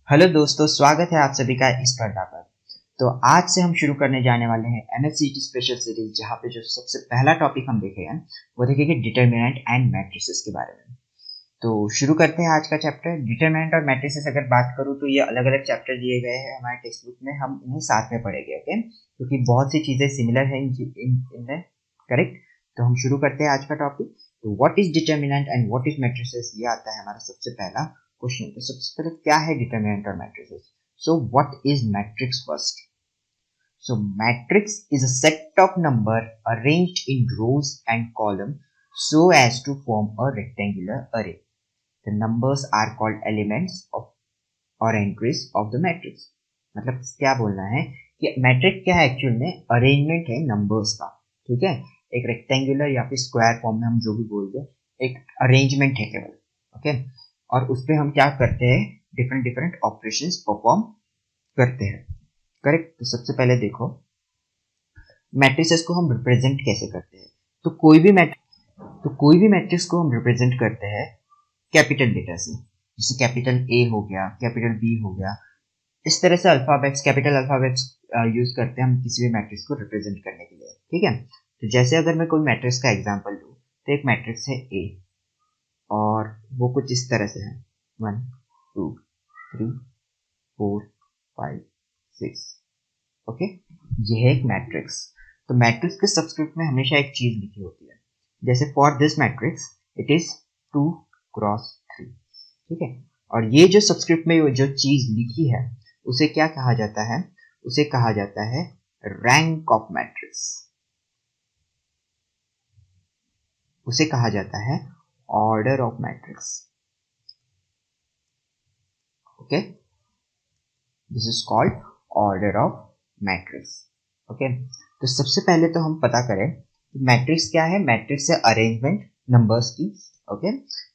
Hello दोस्तों, स्वागत है आप सभी का इस स्पर्धा पर। तो आज से हम शुरू करने जाने वाले हैं एमएससीईटी स्पेशल सीरीज, जहाँ पे जो सबसे पहला टॉपिक हम देखेंगे वो देखेंगे डिटरमिनेंट एंड मैट्रिसेस के बारे में। तो शुरू करते हैं आज का चैप्टर। डिटरमिनेंट और मैट्रिसेस अगर बात करूँ तो ये अलग अलग चैप्टर दिए गए हैं हमारे टेक्स्ट बुक में, हम इन्हें साथ में पढ़ेंगे, ओके, क्योंकि बहुत सी चीज़ें सिमिलर हैं इनमें, करेक्ट। तो हम शुरू करते हैं आज का टॉपिक। तो what is determinant and what is matrices, ये आता है हमारा सबसे पहला क्वेश्चन। तो सबसे पहले क्या है डिटरमिनेंट और matrices? So what is matrix first? So matrix is a set of number arranged in rows and columns so as to form a rectangular array. The numbers are called elements of or entries of the matrix. मतलब क्या बोलना है कि matrix क्या है? Actual में arrangement है numbers का, ठीक है। एक रेक्टेंगुलर या फिर स्क्वायर फॉर्म में हम जो भी बोल दें, एक अरेंजमेंट है केवल, ओके। और उस पर हम क्या करते हैं? डिफरेंट डिफरेंट ऑपरेशंस परफॉर्म करते हैं, करेक्ट। तो सबसे पहले देखो मैट्रिसेस को हम रिप्रेजेंट कैसे करते हैं। तो कोई भी मैट्रिक्स को हम रिप्रेजेंट करते हैं कैपिटल लेटर से, जैसे कैपिटल ए हो गया, कैपिटल बी हो गया। इस तरह से अल्फाबेट्स, कैपिटल अल्फाबेट्स यूज करते हैं हम किसी भी मैट्रिक्स को रिप्रेजेंट करने के लिए, ठीक है। तो जैसे अगर मैं कोई मैट्रिक्स का एग्जांपल लूँ, तो एक मैट्रिक्स है ए और वो कुछ इस तरह से है 1 2 3 4 5 6, ओके। ये है एक मैट्रिक्स। तो मैट्रिक्स के सबस्क्रिप्ट में हमेशा एक चीज लिखी होती है, जैसे for this matrix it is 2 cross 3, ठीक है। और ये जो सबस्क्रिप्ट में जो चीज लिखी है उसे क्या कहा जाता है? उसे कहा जाता है रैंक ऑफ मैट्रिक्स। उसे कहा जाता है order of matrix, okay. This is called order of matrix, okay. तो सबसे पहले तो हम पता करें मैट्रिक्स क्या है। मैट्रिक्स है अरेंजमेंट नंबर्स की, ओके।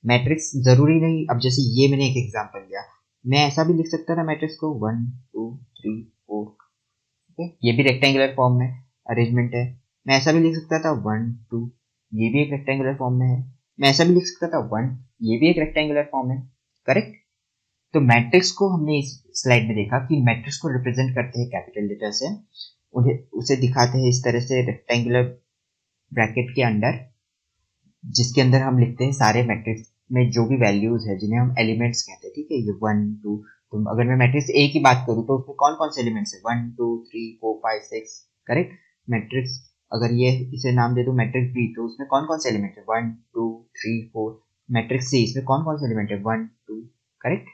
मैट्रिक्स जरूरी नहीं, अब जैसे ये मैंने एक एग्जांपल लिया, मैं ऐसा भी लिख सकता था मैट्रिक्स को 1 2 3 4, ओके। ये भी रेक्टेंगुलर फॉर्म में अरेंजमेंट है। मैं ऐसा भी लिख सकता था 1 2, ये भी एक रेक्टेंगुलर फॉर्म में है। मैं ऐसा भी लिख सकता था 1, ये भी एक रेक्टेंगुलर फॉर्म है, करेक्ट। तो मैट्रिक्स को हमने इस स्लाइड में देखा कि मैट्रिक्स को रिप्रेजेंट करते हैं कैपिटल लेटर से, उसे दिखाते हैं इस तरह से रेक्टेंगुलर ब्रैकेट के अंदर, जिसके अंदर हम लिखते हैं सारे मैट्रिक्स में जो भी वैल्यूज है जिन्हें हम एलिमेंट्स कहते हैं, ठीक है। ये 1 2, तो अगर मैं मैट्रिक्स ए की बात करूं तो उसमें कौन कौन से एलिमेंट्स है? 1 2 3 4 5 6, करेक्ट। मैट्रिक्स अगर ये इसे नाम दे दो मैट्रिक्स बी, तो उसमें कौन कौन से एलिमेंट है? 1 2 3 4। मैट्रिक्स सी, इसमें कौन कौन से एलिमेंट है? 1 2, करेक्ट।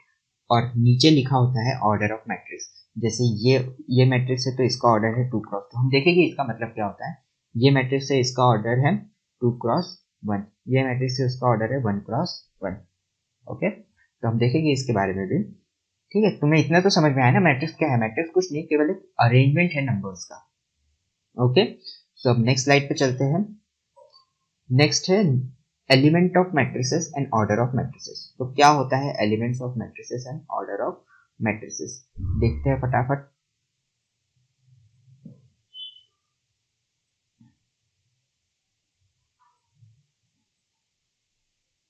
और नीचे लिखा होता है ऑर्डर ऑफ मैट्रिक्स। जैसे ये मैट्रिक्स है तो इसका ऑर्डर है 2 क्रॉस, तो हम देखेंगे इसका मतलब क्या होता है। ये मैट्रिक्स है, इसका ऑर्डर है 2 क्रॉस 1। ये मैट्रिक्स है, उसका ऑर्डर है 1 क्रॉस 1, ओके। तो हम देखेंगे इसके बारे में भी, ठीक है। तुम्हें इतना तो समझ में आया ना मैट्रिक्स क्या है? मैट्रिक्स कुछ नहीं, केवल एक अरेंजमेंट है नंबर्स का, ओके। सो अब नेक्स्ट स्लाइड पे चलते हैं। नेक्स्ट है element of matrices and order of matrices. तो क्या होता है elements of matrices and order of matrices, देखते हैं फटाफट।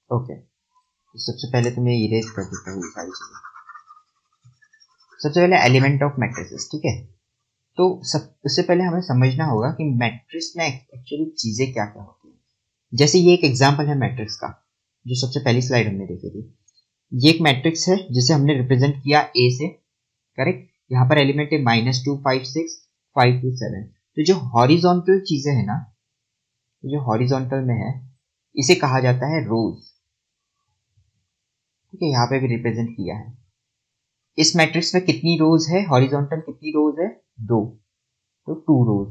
ओके, तो सबसे पहले तो मैं इरेज कर देता हूँ ये सारी चीजें। सबसे पहले एलिमेंट ऑफ मैट्रिसेस, ठीक है। तो उससे पहले हमें समझना होगा कि मैट्रिक्स में एक्चुअली चीजें क्या क्या होती हैं। जैसे ये एक एग्जांपल है मैट्रिक्स का, जो सबसे पहली स्लाइड हमने देखी थी। ये एक मैट्रिक्स है जिसे हमने रिप्रेजेंट किया ए से, करेक्ट। यहाँ पर एलिमेंट है -2 5 6 5 2 7। तो जो हॉरिजॉन्टल चीजें है ना, जो हॉरिजॉन्टल में है, इसे कहा जाता है रोज, ठीक है। यहाँ पे भी रिप्रेजेंट किया है। इस मैट्रिक्स में कितनी रोज है? हॉरिजॉन्टल कितनी रोज है? 2, तो 2 रोज।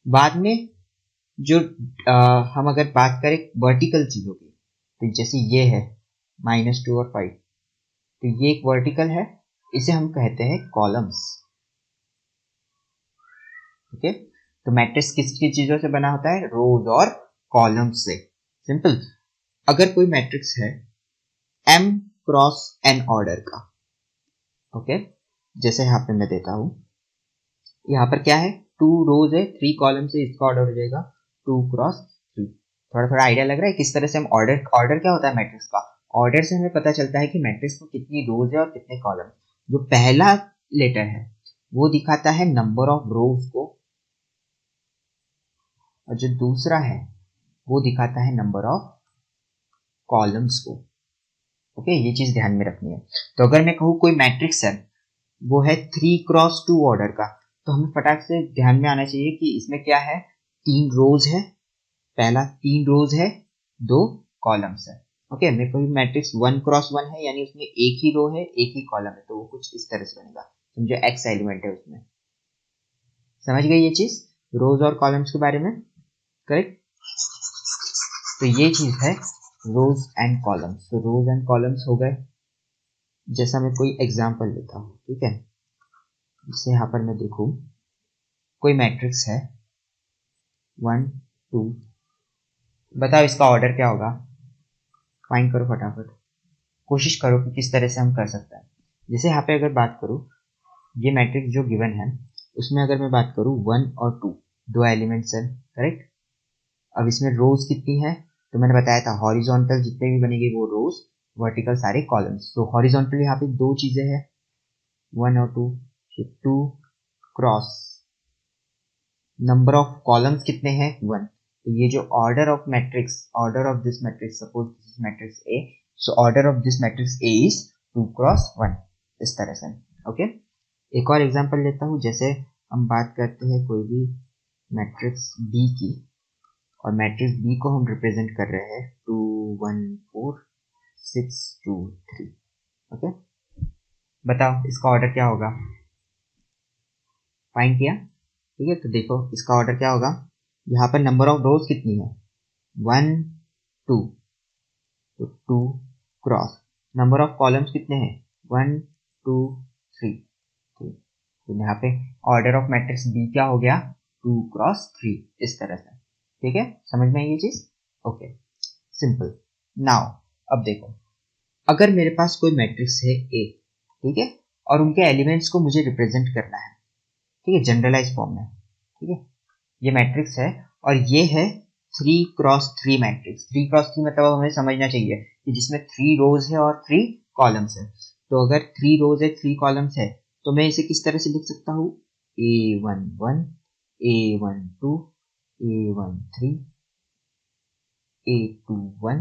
बाद में जो हम अगर बात करें वर्टिकल चीजों की, तो जैसे ये है -2 और 5, तो ये एक वर्टिकल है, इसे हम कहते हैं कॉलम्स, ओके। तो मैट्रिक्स किस किस चीजों से बना होता है? रोज और कॉलम्स से, सिंपल। अगर कोई मैट्रिक्स है m क्रॉस n ऑर्डर का, ओके, जैसे यहाँ पे मैं देता हूं, यहाँ पर क्या है? 2 रोज है, 3 कॉलम से, इसका ऑर्डर हो जाएगा 2 क्रॉस 3। थोड़ा थोड़ा आइडिया लग रहा है किस तरह से हम ऑर्डर क्या होता है मैट्रिक्स का? ऑर्डर से हमें पता चलता है कि मैट्रिक्स में कितनी रोज है और कितने कॉलम। जो पहला लेटर है वो दिखाता है नंबर ऑफ रोज को, और जो दूसरा है वो दिखाता है नंबर ऑफ कॉलम्स को। ओके, ये चीज ध्यान में रखनी है। तो अगर मैं कहूँ कोई मैट्रिक्स है वो है 3x2 ऑर्डर का, तो हमें फटाक से ध्यान में आना चाहिए कि इसमें क्या है, 3 रोज है, पहला 3 रोज है, 2 कॉलम्स है। ओके, मैं कोई मैट्रिक्स 1x1 है, यानी उसमें एक ही रो है एक ही कॉलम है, तो वो कुछ इस तरह से बनेगा। समझो x एलिमेंट है उसमें, समझ गए ये चीज रोज और कॉलम्स के बारे में, करेक्ट। तो ये चीज है रोज एंड कॉलम्स। तो रोज एंड कॉलम्स हो गए। जैसा मैं कोई एग्जांपल लेता हूँ, ठीक है, जैसे यहाँ पर मैं देखूँ कोई मैट्रिक्स है 1 2, बताओ इसका ऑर्डर क्या होगा, फाइंड करो फटाफट, कोशिश करो कि किस तरह से हम कर सकते हैं। जैसे यहाँ पे अगर बात करूँ, ये मैट्रिक्स जो गिवन है उसमें अगर मैं बात करूँ 1 और 2 दो एलिमेंट्स है, करेक्ट। अब इसमें रोज कितनी है, तो मैंने बताया था हॉरिजॉन्टल जितने भी बनेंगे वो रोज, वर्टिकल सारे कॉलम्स। तो हॉरिजॉन्टल यहाँ पे दो चीजें हैं 1 और 2, 2 क्रॉस नंबर ऑफ कॉलम्स कितने हैं 1। तो ये जो order of matrix, order of this matrix, suppose this is matrix A, so order of this matrix A is 2x1, इस तरह से। ओके, एक और एग्जांपल लेता हूँ। जैसे हम बात करते हैं कोई भी मैट्रिक्स बी की, और मैट्रिक्स बी को हम रिप्रेजेंट कर रहे हैं 2 1 4 6 2 3। ओके, बताओ इसका ऑर्डर क्या होगा, फाइंड किया, ठीक है। तो देखो इसका ऑर्डर क्या होगा, यहाँ पर नंबर ऑफ रोज कितनी है 1 2, तो 2 क्रॉस नंबर ऑफ कॉलम्स कितने हैं 1 2 3, तो यहाँ पे ऑर्डर ऑफ मैट्रिक्स बी क्या हो गया 2x3, इस तरह से। ठीक है, समझ में आई ये चीज। Okay, simple. नाउ अब देखो, अगर मेरे पास कोई मैट्रिक्स है ए, ठीक है, और उनके एलिमेंट्स को मुझे रिप्रेजेंट करना है, ठीक है, जनरलाइज फॉर्म में, ठीक है, ये मैट्रिक्स है और ये है 3x3 मैट्रिक्स। 3x3 मतलब हमें समझना चाहिए कि जिसमें 3 रोज है और 3 कॉलम्स है। तो अगर 3 रोज है 3 कॉलम्स है, तो मैं इसे किस तरह से लिख सकता हूँ, A11 A12 A13 A21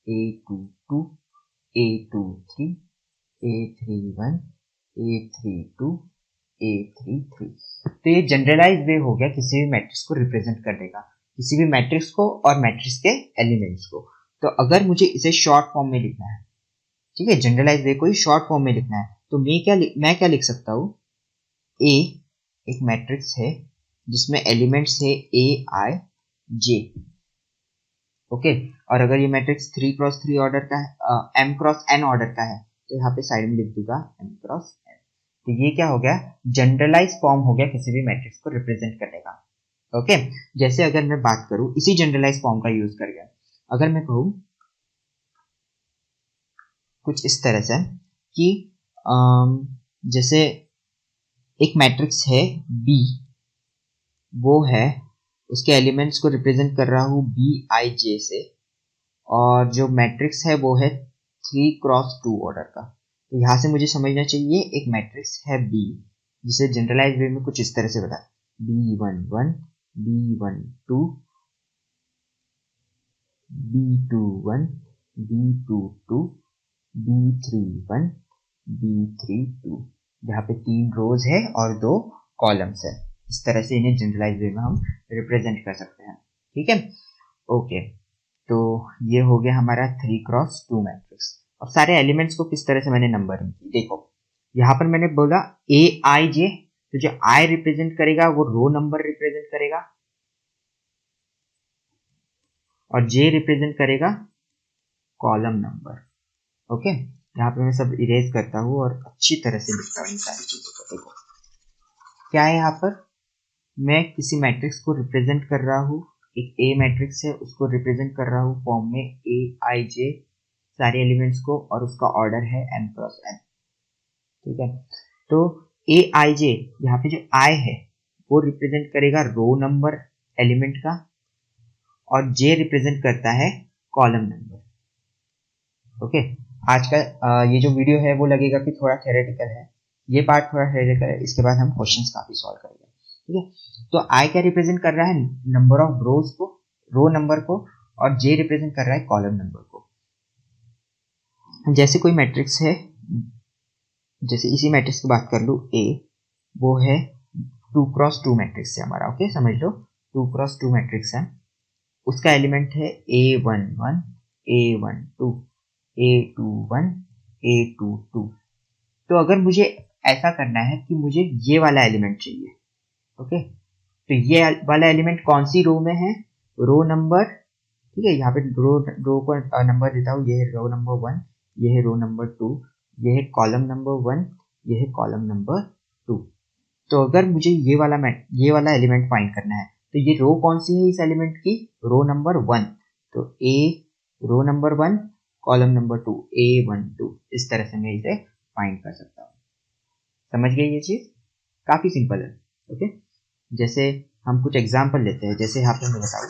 A22 A23 A31 A32 A33। तो ये जनरलाइज वे हो गया किसी भी मैट्रिक्स को रिप्रेजेंट करने का, किसी भी मैट्रिक्स को और मैट्रिक्स के एलिमेंट्स को। तो अगर मुझे इसे शॉर्ट फॉर्म में लिखना है, ठीक है, जनरलाइज वे को ही शॉर्ट फॉर्म में लिखना है, तो मैं क्या लिख सकता हूँ, ए एक मैट्रिक्स है जिसमें एलिमेंट्स है ए आई जे। ओके, और अगर ये मैट्रिक्स 3x3 ऑर्डर का है, m×n ऑर्डर का है, तो यहाँ पे साइड में लिख दूंगा m×n। तो ये क्या हो गया, जनरलाइज फॉर्म हो गया किसी भी मैट्रिक्स को रिप्रेजेंट करने का। ओके, जैसे अगर मैं बात करूं इसी जनरलाइज फॉर्म का यूज करके, अगर मैं कहूं कुछ इस तरह से कि जैसे एक मैट्रिक्स है बी, वो है, उसके एलिमेंट्स को रिप्रेजेंट कर रहा हूं बी आई जे से, और जो मैट्रिक्स है वो है 3x2 ऑर्डर का। तो यहां से मुझे समझना चाहिए एक मैट्रिक्स है बी, जिसे जनरलाइज वे में कुछ इस तरह से बता, B11 B12 B21 B22 B31 B32, जहाँ पे 3 रोज है और 2 कॉलम्स है। इस तरह से इन्हें जनरलाइज वे में हम रिप्रेजेंट कर सकते हैं। ठीक है, ओके। तो ये हो गया हमारा 3x2 मैट्रिक्स। और सारे एलिमेंट्स को किस तरह से मैंने नंबरिंग की, देखो यहाँ पर मैंने बोला ए आई जे, तो जो आई रिप्रेजेंट करेगा वो रो नंबर रिप्रेजेंट करेगा, और जे रिप्रेजेंट करेगा कॉलम नंबर। ओके, यहाँ पे मैं सब इरेज करता हूँ और अच्छी तरह से लिखता हूँ इन सारी चीजों को। देखो क्या है, यहाँ पर मैं किसी मैट्रिक्स को रिप्रेजेंट कर रहा हूँ, एक ए मैट्रिक्स है उसको रिप्रेजेंट कर रहा हूँ फॉर्म में ए आई जे, सारे एलिमेंट्स को, और उसका ऑर्डर है m×n। ठीक है, तो ए आई जे, यहाँ पे जो आई है वो रिप्रेजेंट करेगा रो नंबर एलिमेंट का, और जे रिप्रेजेंट करता है कॉलम नंबर। ओके, आज का ये जो वीडियो है वो लगेगा कि थोड़ा थ्योरेटिकल है, ये पार्ट थोड़ा थ्योरेटिकल है, इसके बाद हम क्वेश्चंस काफी सॉल्व करेंगे। ठीक है, तो आई क्या रिप्रेजेंट कर रहा है, नंबर ऑफ रोज को, रो नंबर को, और जे रिप्रेजेंट कर रहा है कॉलम नंबर को। जैसे कोई मैट्रिक्स है, जैसे इसी मैट्रिक्स की बात कर लूँ ए, वो है 2x2 मैट्रिक्स है हमारा, ओके समझ लो 2x2 मैट्रिक्स है, उसका एलिमेंट है A11 A12 A21 A22। तो अगर मुझे ऐसा करना है कि मुझे ये वाला एलिमेंट चाहिए, ओके, तो ये वाला एलिमेंट कौन सी रो में है, रो नंबर, ठीक है, यहाँ पे रो को नंबर देता हूँ, ये है रो नंबर 1, ये है रो नंबर 2, ये है कॉलम नंबर 1, ये है कॉलम नंबर 2। तो अगर मुझे ये वाला एलिमेंट फाइंड करना है, तो ये रो कौन सी है इस एलिमेंट की, रो नंबर 1, तो a row number 1 column number 2 A12, इस तरह से मैं इसे फाइंड कर सकता हूँ। समझ गए ये चीज, काफी सिंपल है। ओके, जैसे हम कुछ एग्जांपल लेते हैं, जैसे यहाँ पे मैं बताऊँ,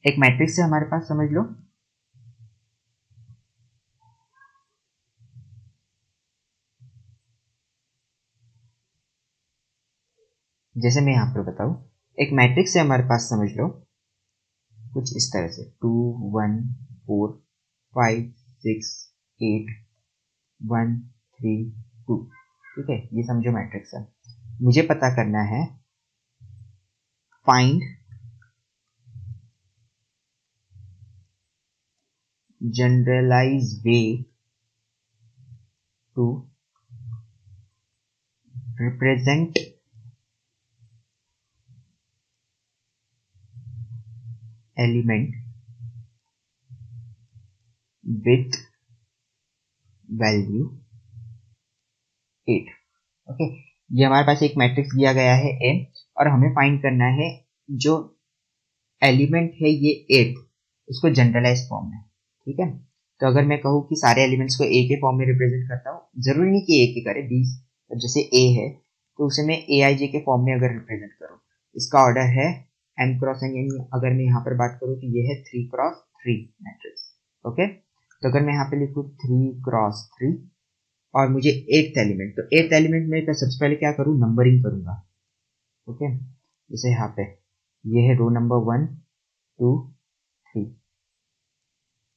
एक मैट्रिक्स है हमारे पास, समझ लो जैसे मैं यहाँ पर बताऊँ, एक मैट्रिक्स है हमारे पास, समझ लो कुछ इस तरह से 2 1 4 5 6 8 1 3 2। ठीक है, ये समझो मैट्रिक्स है, मुझे पता करना है find generalize way to represent element with value 8। Okay, ये हमारे पास एक मैट्रिक्स दिया गया है n, और हमें फाइंड करना है जो एलिमेंट है ये 8, उसको जनरलाइज फॉर्म में। ठीक है, तो अगर मैं कहूँ कि सारे एलिमेंट्स को ए के फॉर्म में रिप्रेजेंट करता हूँ, जरूरी नहीं कि ए के करे, 20 जैसे ए है तो उसे मैं ए आई जे के फॉर्म में अगर रिप्रेजेंट करूँ, इसका ऑर्डर है m क्रॉस n, यानी अगर मैं यहाँ पर बात करूँ तो ये है 3x3 मैट्रिक्स। ओके, तो अगर मैं यहाँ पे लिखूँ 3x3 और मुझे एट्थ एलिमेंट, तो एट्थ एलिमेंट में सबसे पहले क्या करूँ, नंबरिंग करूंगा। ओके, जैसे यहाँ पे ये है रो नंबर 1 2 3,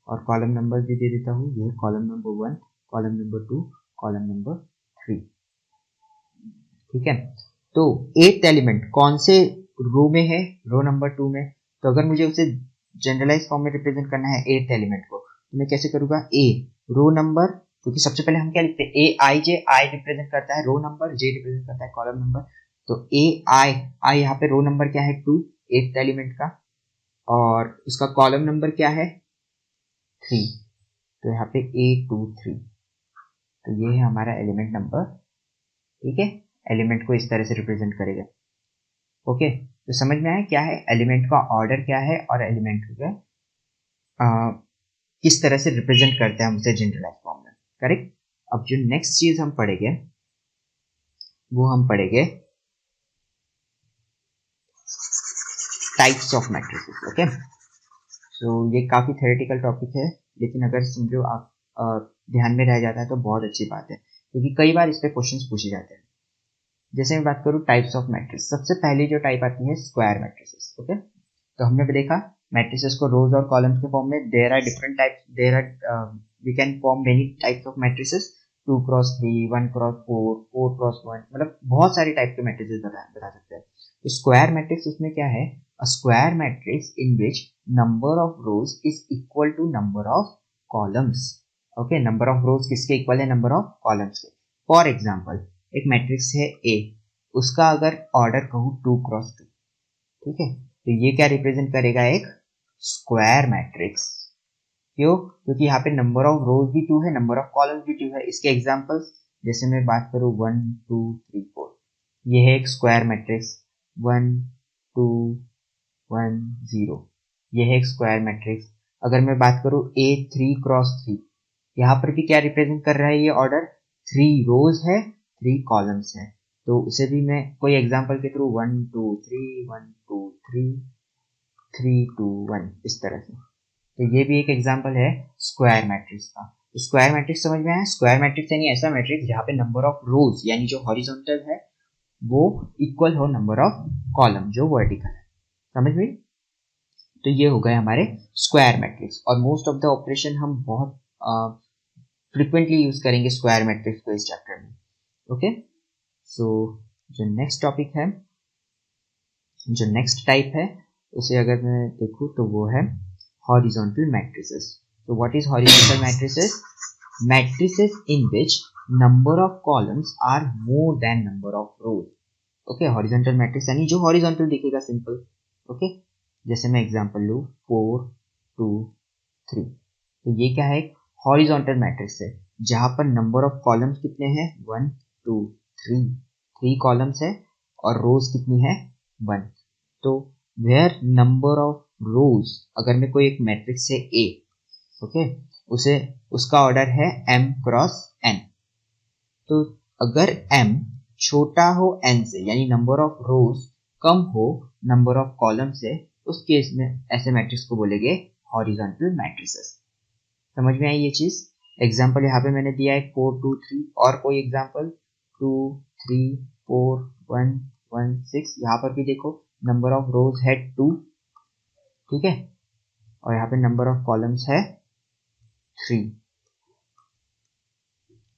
और कॉलम नंबर भी दे देता हूँ, ये column number 1 column number 2 column number 3। ठीक है, तो एट्थ एलिमेंट कौन से रो में है, रो नंबर 2 में, तो अगर मुझे उसे जनरलाइज फॉर्म में रिप्रेजेंट करना है एट्थ एलिमेंट को, तो मैं कैसे करूंगा, ए रो नंबर, क्योंकि सबसे पहले हम क्या लिखते हैं, ए आई जे, आई रिप्रेजेंट करता है रो नंबर, जे रिप्रेजेंट करता है कॉलम नंबर, तो ए आई आई यहाँ पे रो नंबर क्या है 2 एट्थ एलिमेंट का, और उसका कॉलम नंबर क्या है 3, तो यहाँ पे A23, तो ये है हमारा एलिमेंट नंबर। ठीक है, एलिमेंट को इस तरह से रिप्रेजेंट करेगा। ओके, तो समझ में आया क्या है एलिमेंट का ऑर्डर क्या है, और एलिमेंट को किस तरह से रिप्रेजेंट करते हैं हम उसे जनरलाइज फॉर्म में। करेक्ट, अब जो नेक्स्ट चीज हम पढ़ेंगे वो हम पढ़ेंगे टाइप्स ऑफ मैट्रिसेस। ओके, तो ये काफी थ्योरेटिकल टॉपिक है, लेकिन अगर समझो आप ध्यान में रह जाता है तो बहुत अच्छी बात है, क्योंकि कई बार इस पे क्वेश्चंस पूछे जाते हैं। जैसे मैं बात करूँ टाइप्स ऑफ मैट्रिक्स, सबसे पहली जो टाइप आती है स्क्वायर मैट्रिसेस। ओके, तो हमने भी देखा मैट्रिसेस को रोज और कॉलम्स के फॉर्म में, there are different types, there are we can form many types of matrices, 2x3 1x4 4x1, मतलब बहुत सारे टाइप के मैट्रिसेस बता सकते हैं। तो स्क्वायर मैट्रिक्स उसमें क्या है, a square matrix in which number of rows is equal to number of columns. Okay, number of rows किसके इक्वल है, नंबर ऑफ कॉलम्स के। फॉर एग्जाम्पल एक मैट्रिक्स है ए, उसका अगर ऑर्डर कहूँ 2x2, ठीक है, तो ये क्या रिप्रेजेंट करेगा, एक स्क्वायर मैट्रिक्स। क्यों, क्योंकि यहाँ पे नंबर ऑफ रोज भी 2 है, नंबर ऑफ कॉलम्स भी 2 है। इसके एग्जांपल्स जैसे मैं बात करूँ 1 2 3 4, ये है एक स्क्वायर मैट्रिक्स, 1 2 1 0, ये है एक स्क्वायर मैट्रिक्स। अगर मैं बात करूँ ए 3x3, यहाँ पर भी क्या रिप्रेजेंट कर रहा है ये ऑर्डर, 3 रोज है 3 कॉलम्स है, तो उसे भी मैं कोई एग्जांपल के थ्रू 1 2 3 1 2 3 3 2 1 इस तरह से। तो ये भी एक एग्जांपल है स्क्वायर मैट्रिक्स का। स्क्वायर मैट्रिक्स समझ में आया? स्क्वायर मैट्रिक्स यानी ऐसा मैट्रिक्स जहाँ पे नंबर ऑफ रोज यानी जो हॉरिजॉन्टल है वो इक्वल हो नंबर ऑफ कॉलम जो वर्टिकल है। समझ में? तो ये हो गए हमारे स्क्वायर मैट्रिक्स, और मोस्ट ऑफ द ऑपरेशन हम बहुत फ्रिक्वेंटली यूज करेंगे स्क्वायर मैट्रिक्स को इस चैप्टर में। ओके, सो जो नेक्स्ट टॉपिक है, जो नेक्स्ट टाइप है, उसे अगर मैं देखूं तो वो है horizontal matrices. So what is horizontal matrices? Matrices in which number of columns are more than number of rows. Okay, horizontal matrix यानी जो horizontal दिखेगा simple. Okay, जैसे मैं एग्जांपल लूँ 4 2 3, तो ये क्या है? horizontal matrix है जहाँ पर number of columns कितने हैं? 1 2 3 columns है, और rows कितनी है? 1। तो where number of rows, अगर मैं कोई एक मैट्रिक्स है A, ओके, उसे उसका ऑर्डर है m क्रॉस n, तो अगर m छोटा हो n से यानी नंबर ऑफ रोज कम हो नंबर ऑफ कॉलम से, उस केस में ऐसे मैट्रिक्स को बोलेंगे हॉरिजॉन्टल मैट्रिसेस। समझ में आई ये चीज? एग्जांपल यहाँ पे मैंने दिया है 4 2 3, और कोई एग्जांपल 2 3 4 1 1 6, यहाँ पर भी देखो नंबर ऑफ रोज है 2, ठीक है, और यहाँ पे नंबर ऑफ कॉलम्स है 3,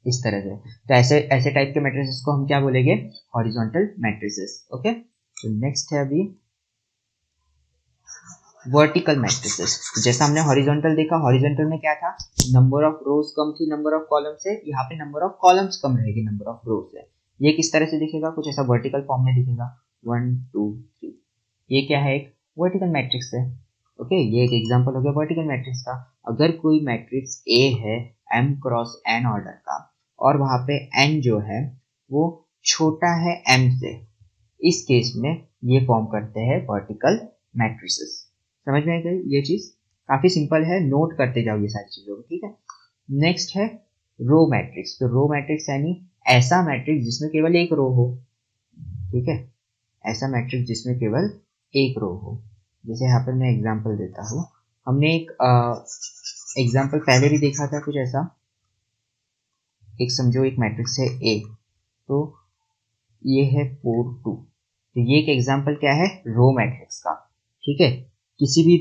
इस तरह से। तो ऐसे टाइप के मैट्रिसेस को हम क्या बोलेंगे? Horizontal matrices. ओके, तो नेक्स्ट है अभी वर्टिकल मैट्रिसेस। जैसा हमने हॉरिजॉन्टल देखा, हॉरिजॉन्टल में क्या था? नंबर ऑफ रोज कम थी नंबर ऑफ कॉलम से, यहाँ पे नंबर ऑफ कॉलम्स कम रहेगी नंबर ऑफ रोज से। ये किस तरह से दिखेगा? कुछ ऐसा वर्टिकल फॉर्म में दिखेगा 1 2 3। ये क्या है? एक वर्टिकल मैट्रिक्स है। ओके, ये एक एग्जांपल हो गया वर्टिकल मैट्रिक्स का। अगर कोई मैट्रिक्स ए है m क्रॉस n ऑर्डर का, और वहां पे n जो है वो छोटा है m से, इस केस में ये फॉर्म करते हैं वर्टिकल मैट्रिसेस। समझ में आ गई ये चीज? काफी सिंपल है, नोट करते जाओ ये सारी चीजों को, ठीक है। नेक्स्ट है रो मैट्रिक्स। तो रो मैट्रिक्स यानी ऐसा मैट्रिक्स जिसमें केवल एक रो हो, ठीक है, ऐसा मैट्रिक्स जिसमें केवल एक रो हो। जैसे यहाँ पर मैं एग्जांपल देता हूँ, हमने एक एग्जांपल पहले भी देखा था कुछ ऐसा। एक समझो एक मैट्रिक्स है A, तो ये है 4 2, तो ये एक एग्जांपल क्या है? रो मैट्रिक्स का, ठीक है। किसी भी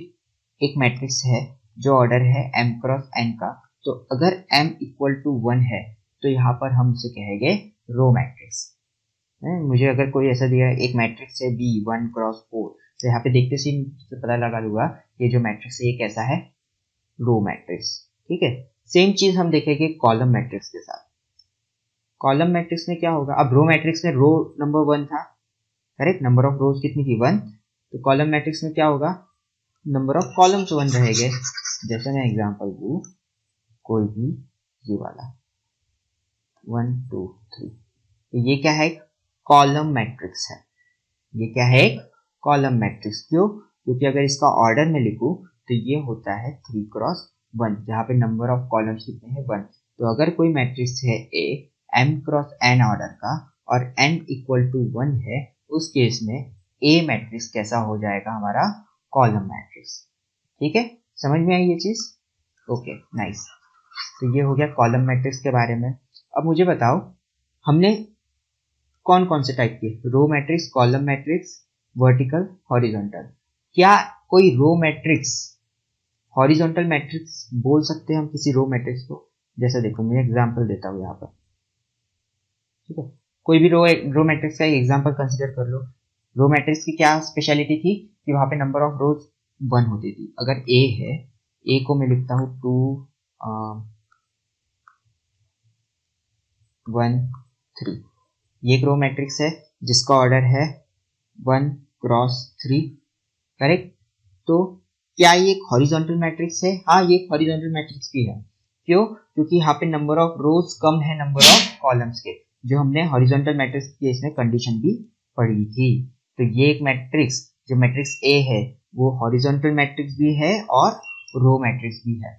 एक मैट्रिक्स है जो ऑर्डर है m क्रॉस n का, तो अगर m इक्वल टू 1 है तो यहाँ पर हम उसे कहेंगे रो मैट्रिक्स। मुझे अगर कोई ऐसा दिया है एक मैट्रिक्स है B 1 क्रॉस 4, तो यहाँ पे देखते से पता लगा लूंगा ये जो मैट्रिक्स है ये कैसा है? रो मैट्रिक्स, ठीक है। सेम चीज हम देखेंगे कॉलम मैट्रिक्स के साथ। कॉलम मैट्रिक्स में क्या होगा? अब रो मैट्रिक्स में रो नंबर 1 था, करेक्ट, नंबर ऑफ रोज कितनी थी? 1। तो कॉलम मैट्रिक्स में क्या होगा? नंबर ऑफ कॉलम्स 1 रहेंगे। जैसे मैं एग्जांपल दूं कोई भी, ये वाला 1 2 3, तो ये क्या है? कॉलम मैट्रिक्स है। ये क्या है? एक कॉलम मैट्रिक्स। क्यों? क्योंकि अगर इसका ऑर्डर में लिखूं तो ये होता है 3 क्रॉस 1, जहाँ पे नंबर ऑफ कॉलम्स कितने हैं? 1। तो अगर कोई मैट्रिक्स है A m cross n order का और n इक्वल टू 1 है, उस केस में A मैट्रिक्स कैसा हो जाएगा? हमारा कॉलम मैट्रिक्स। ठीक है, समझ में आई ये चीज? Okay, nice. तो ये हो गया कॉलम मैट्रिक्स के बारे में। अब मुझे बताओ, हमने कौन कौन से टाइप के? Row matrix, column matrix, vertical, horizontal. क्या कोई रो मैट्रिक्स हॉरिजॉन्टल मैट्रिक्स बोल सकते हैं हम किसी रो मैट्रिक्स को? जैसा देखो मैं एग्जांपल देता हूँ यहाँ पर, ठीक है। कोई भी रो मैट्रिक्स का एग्जांपल कंसीडर कर लो। रो मैट्रिक्स की क्या स्पेशलिटी थी कि वहां पे नंबर ऑफ रोज 1 होती थी। अगर A है, A को मैं लिखता हूँ 2 1 3, ये एक रो मैट्रिक्स है जिसका ऑर्डर है 1 क्रॉस 3, करेक्ट। तो क्या ये एक हॉरिजॉन्टल मैट्रिक्स है? हाँ, ये एक हॉरिजॉन्टल मैट्रिक्स भी है। क्यों? क्योंकि यहाँ पे नंबर ऑफ रोज कम है नंबर ऑफ कॉलम्स के, जो हमने हॉरिजॉन्टल मैट्रिक्स के इसमें कंडीशन भी पढ़ी थी। तो ये एक मैट्रिक्स, जो मैट्रिक्स A है, वो हॉरिजॉन्टल मैट्रिक्स भी है और रो मैट्रिक्स भी है,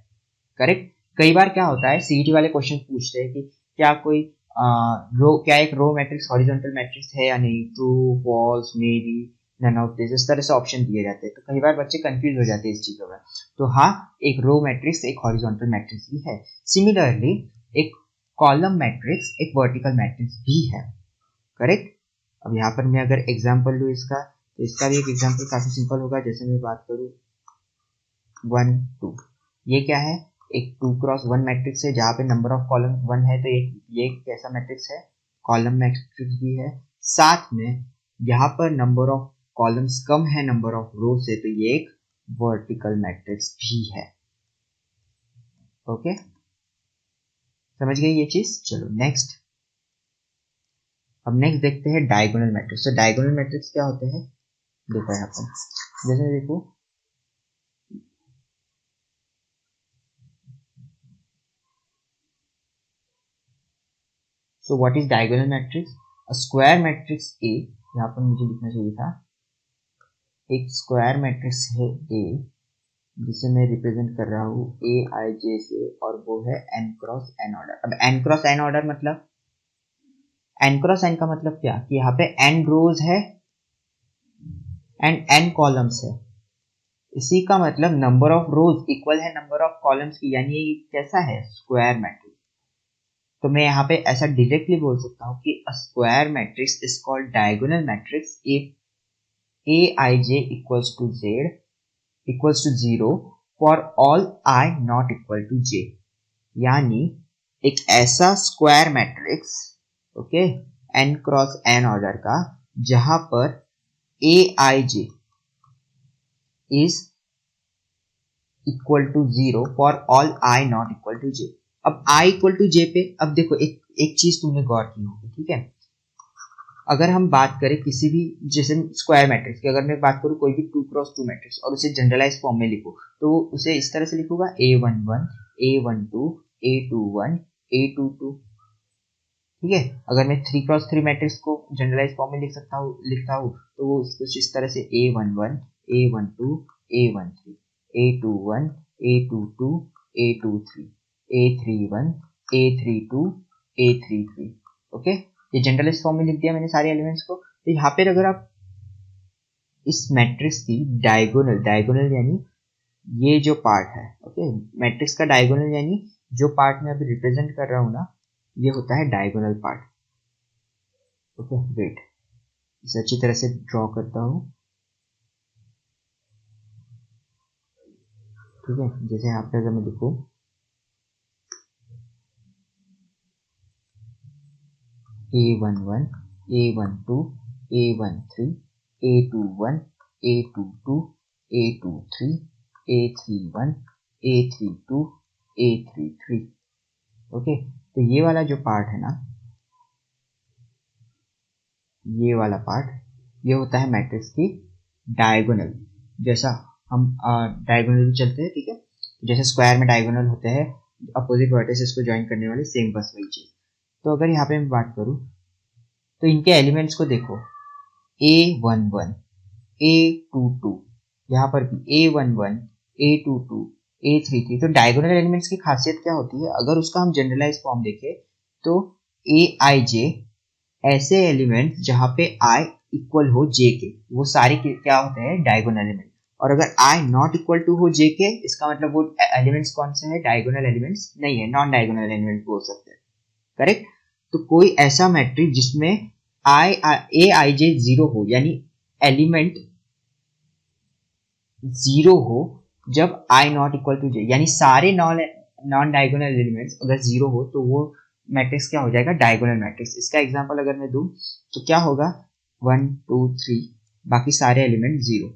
करेक्ट। कई बार क्या होता है, सीईटी वाले क्वेश्चन पूछते हैं कि क्या कोई क्या एक रो मैट्रिक्स हॉरिजॉन्टल मैट्रिक्स है या नहीं? True, false, maybe. None of this, इस तरह से ऑप्शन दिए जाते हैं। तो कई बार बच्चे कंफ्यूज हो जाते हैं इस चीज़ों में। तो हाँ, एक रो मैट्रिक्स एक हॉरिजॉन्टल मैट्रिक्स भी है। सिमिलरली एक कॉलम मैट्रिक्स एक वर्टिकल मैट्रिक्स भी है, करेक्ट। अब यहाँ पर मैं अगर एग्जाम्पल लूँ इसका, तो इसका भी एक एग्जाम्पल काफी सिंपल होगा। जैसे मैं बात करूँ 1 2, ये क्या है, एक 2x1 मैट्रिक्स है जहाँ पे नंबर ऑफ कॉलम 1 है, तो ये कैसा मैट्रिक्स है, कॉलम मैट्रिक्स भी है। साथ में यहाँ पर नंबर ऑफ कॉलम्स कम है नंबर ऑफ रो से, तो ये एक वर्टिकल मैट्रिक्स भी है। ओके, समझ गए ये चीज। चलो नेक्स्ट, अब नेक्स्ट देखते हैं डायगोनल मैट्रिक्स। तो डायगोनल मैट्रिक्स क्या होते हैं, देखो यहाँ पर, जैसे देखो so what is diagonal matrix, a square matrix A, यहाँ पर मुझे लिखना चाहिए था, एक स्क्वायर मैट्रिक्स है ए जिसे मैं रिप्रेजेंट कर रहा हूँ ए आई जे से, और वो है n क्रॉस n ऑर्डर। अब n क्रॉस n ऑर्डर मतलब, n क्रॉस n का मतलब क्या, कि यहाँ पे n रोज है एंड n कॉलम्स है। इसी का मतलब नंबर ऑफ रोज इक्वल है नंबर ऑफ कॉलम्स की, यानी ये कैसा है, स्क्वायर मैट्रिक्स। तो मैं यहाँ पे ऐसा डायरेक्टली बोल सकता हूँ कि अ square matrix is called diagonal matrix if aij equals to z equals to 0 for all I not equal to j। यानी एक ऐसा square matrix, okay, n cross n order का, जहां पर aij is equal to 0 for all i not equal to j। अब i equal to j पे, अब देखो एक चीज तुमने गौर की होगी, ठीक है। अगर हम बात करें किसी भी, जैसे स्क्वायर मैट्रिक्स की अगर मैं बात करूं, कोई भी 2x2 मैट्रिक्स और उसे जनरलाइज फॉर्म में लिखूं, तो उसे इस तरह से लिखूंगा a11 a12 a21 a22, ठीक है। अगर मैं 3x3 मैट्रिक्स को जनरलाइज फॉर्म में लिखता हूँ तो वो कुछ इस तरह से a11 a12 a13 a21 a22 a23 a31 a32 a33, okay. ये जनरलाइज फॉर्म में लिख दिया मैंने सारे एलिमेंट्स को। तो यहाँ पर अगर आप इस मैट्रिक्स की डायगोनल, डायगोनल यानी ये जो पार्ट है, ओके, मैट्रिक्स का डायगोनल यानी जो पार्ट मैं अभी रिप्रेजेंट कर रहा हूँ ना, ये होता है डायगोनल पार्ट। ओके, वेट, इसे अच्छी तरह से ड्रॉ करता हूँ, ठीक है। जैसे यहाँ पे अगर मैं लिखूँ a11 a12 a13 a21 a22 a23 a31 a32 a33, okay. तो ये वाला जो पार्ट है ना, ये वाला पार्ट, ये होता है मैट्रिक्स की डायगोनल। जैसा हम डायगोनल चलते हैं, ठीक है, जैसे स्क्वायर में डायगोनल होते हैं अपोजिट वर्टिसेस को ज्वाइन करने वाले, सेम बस वही चीज। तो अगर यहाँ पे मैं बात करूँ तो इनके एलिमेंट्स को देखो, a11 a22, यहाँ पर भी a11 a22 a33। तो डायगोनल एलिमेंट्स की खासियत क्या होती है, अगर उसका हम जनरलाइज फॉर्म देखें तो aij ऐसे एलिमेंट जहां पे i इक्वल हो j के, वो सारे क्या होते हैं, डायगोनल एलिमेंट। और अगर i नॉट इक्वल टू हो j के, इसका मतलब वो एलिमेंट्स कौन से हैं, डायगोनल एलिमेंट्स नहीं है, नॉन डायगोनल एलिमेंट बोल सकते हैं, करेक्ट। तो कोई ऐसा मैट्रिक्स जिसमें ए आई जे जीरो हो, यानी एलिमेंट जीरो हो जब i not equal to j, यानी सारे नॉन डायगोनल एलिमेंट्स अगर जीरो हो, तो वो मैट्रिक्स क्या हो जाएगा, डायगोनल मैट्रिक्स। इसका एग्जांपल अगर मैं दूं तो क्या होगा, 1 2 3, बाकी सारे एलिमेंट जीरो।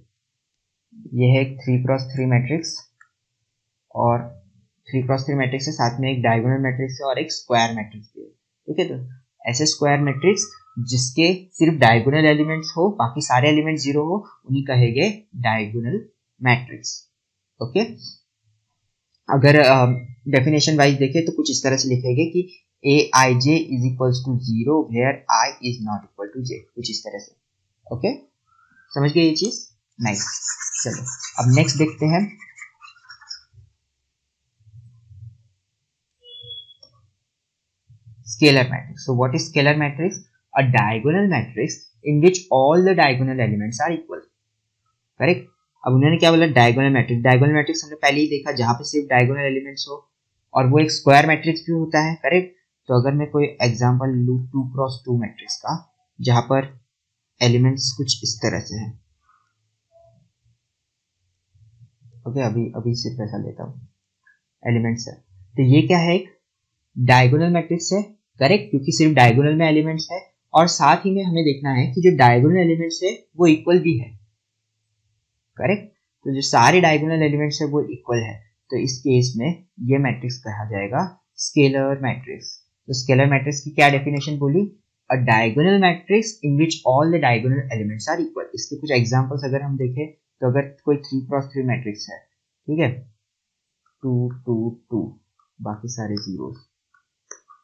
ये है एक 3x3 मैट्रिक्स, और 3x3 मैट्रिक्स के साथ में एक डायगोनल मैट्रिक्स है और एक स्क्वायर मैट्रिक्स भी है, ठीक है। तो ऐसे स्क्वायर मैट्रिक्स जिसके सिर्फ डायगोनल एलिमेंट्स हो, बाकी सारे एलिमेंट जीरो हो, उन्हीं कहेंगे डायगोनल मैट्रिक्स, ओके। अगर डेफिनेशन वाइज देखें तो कुछ इस तरह से लिखेंगे कि a i j is equals to zero where i is not equal to j, कुछ इस तरह से, ओके। समझ गए ये चीज, नाइस। चलो अब नेक्स्ट देखते हैं scalar matrix. So what is scalar matrix? a diagonal matrix in which all the diagonal elements are equal. Correct. अब उन्होंने क्या बोला, डायगोनल मैट्रिक्स. डायगोनल मैट्रिक्स हमने पहले ही देखा जहां पे सिर्फ डायगोनल एलिमेंट्स हो, और वो एक स्क्वायर मैट्रिक्स भी होता है. करेक्ट. तो अगर मैं कोई एग्जांपल लूं 2x2 मैट्रिक्स का, जहां पर एलिमेंट्स कुछ इस तरह से है. ओके, अभी सिर्फ ऐसा लेता हूँ, एलिमेंट्स है. तो ये क्या है, एक डायगोनल मैट्रिक्स है. करेक्ट, क्योंकि सिर्फ डायगोनल में एलिमेंट्स है, और साथ ही में हमें देखना है कि जो डायगोनल एलिमेंट्स है वो इक्वल भी है. करेक्ट. तो जो सारे डायगोनल एलिमेंट्स है वो इक्वल है, तो इस केस में ये मैट्रिक्स कहा जाएगा स्केलर मैट्रिक्स. तो स्केलर मैट्रिक्स की क्या डेफिनेशन बोली, a diagonal matrix in which all the diagonal elements are equal. इसके कुछ एग्जांपल्स अगर हम देखें, तो अगर कोई 3x3 मैट्रिक्स है, ठीक है, 2 2 2, बाकी सारे जीरो,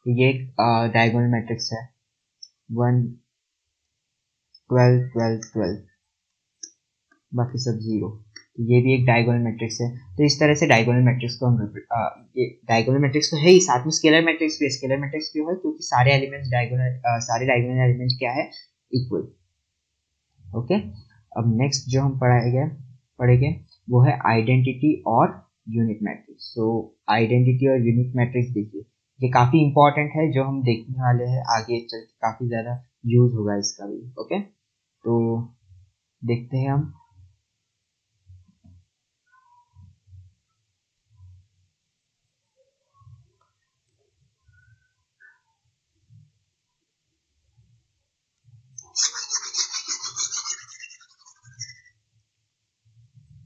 तो ये एक डायगोनल मैट्रिक्स है. 1 12 12 12, बाकी सब जीरो, तो ये भी एक डायगोनल मैट्रिक्स है. तो इस तरह से डायगोनल मैट्रिक्स को हम ये डायगोनल मैट्रिक्स तो है ही, साथ में स्केलर मैट्रिक्स भी है. स्केलर मैट्रिक्स क्यों है, क्योंकि सारे एलिमेंट्स सारे डायगोनल एलिमेंट क्या है, इक्वल. ओके. अब नेक्स्ट जो हम पढ़ेंगे वो है आइडेंटिटी और यूनिट मैट्रिक्स. सो आइडेंटिटी और यूनिट मैट्रिक्स देखिए, ये काफी इंपॉर्टेंट है, जो हम देखने वाले हैं आगे चल के, काफी ज्यादा यूज होगा इसका भी. ओके, तो देखते हैं हम.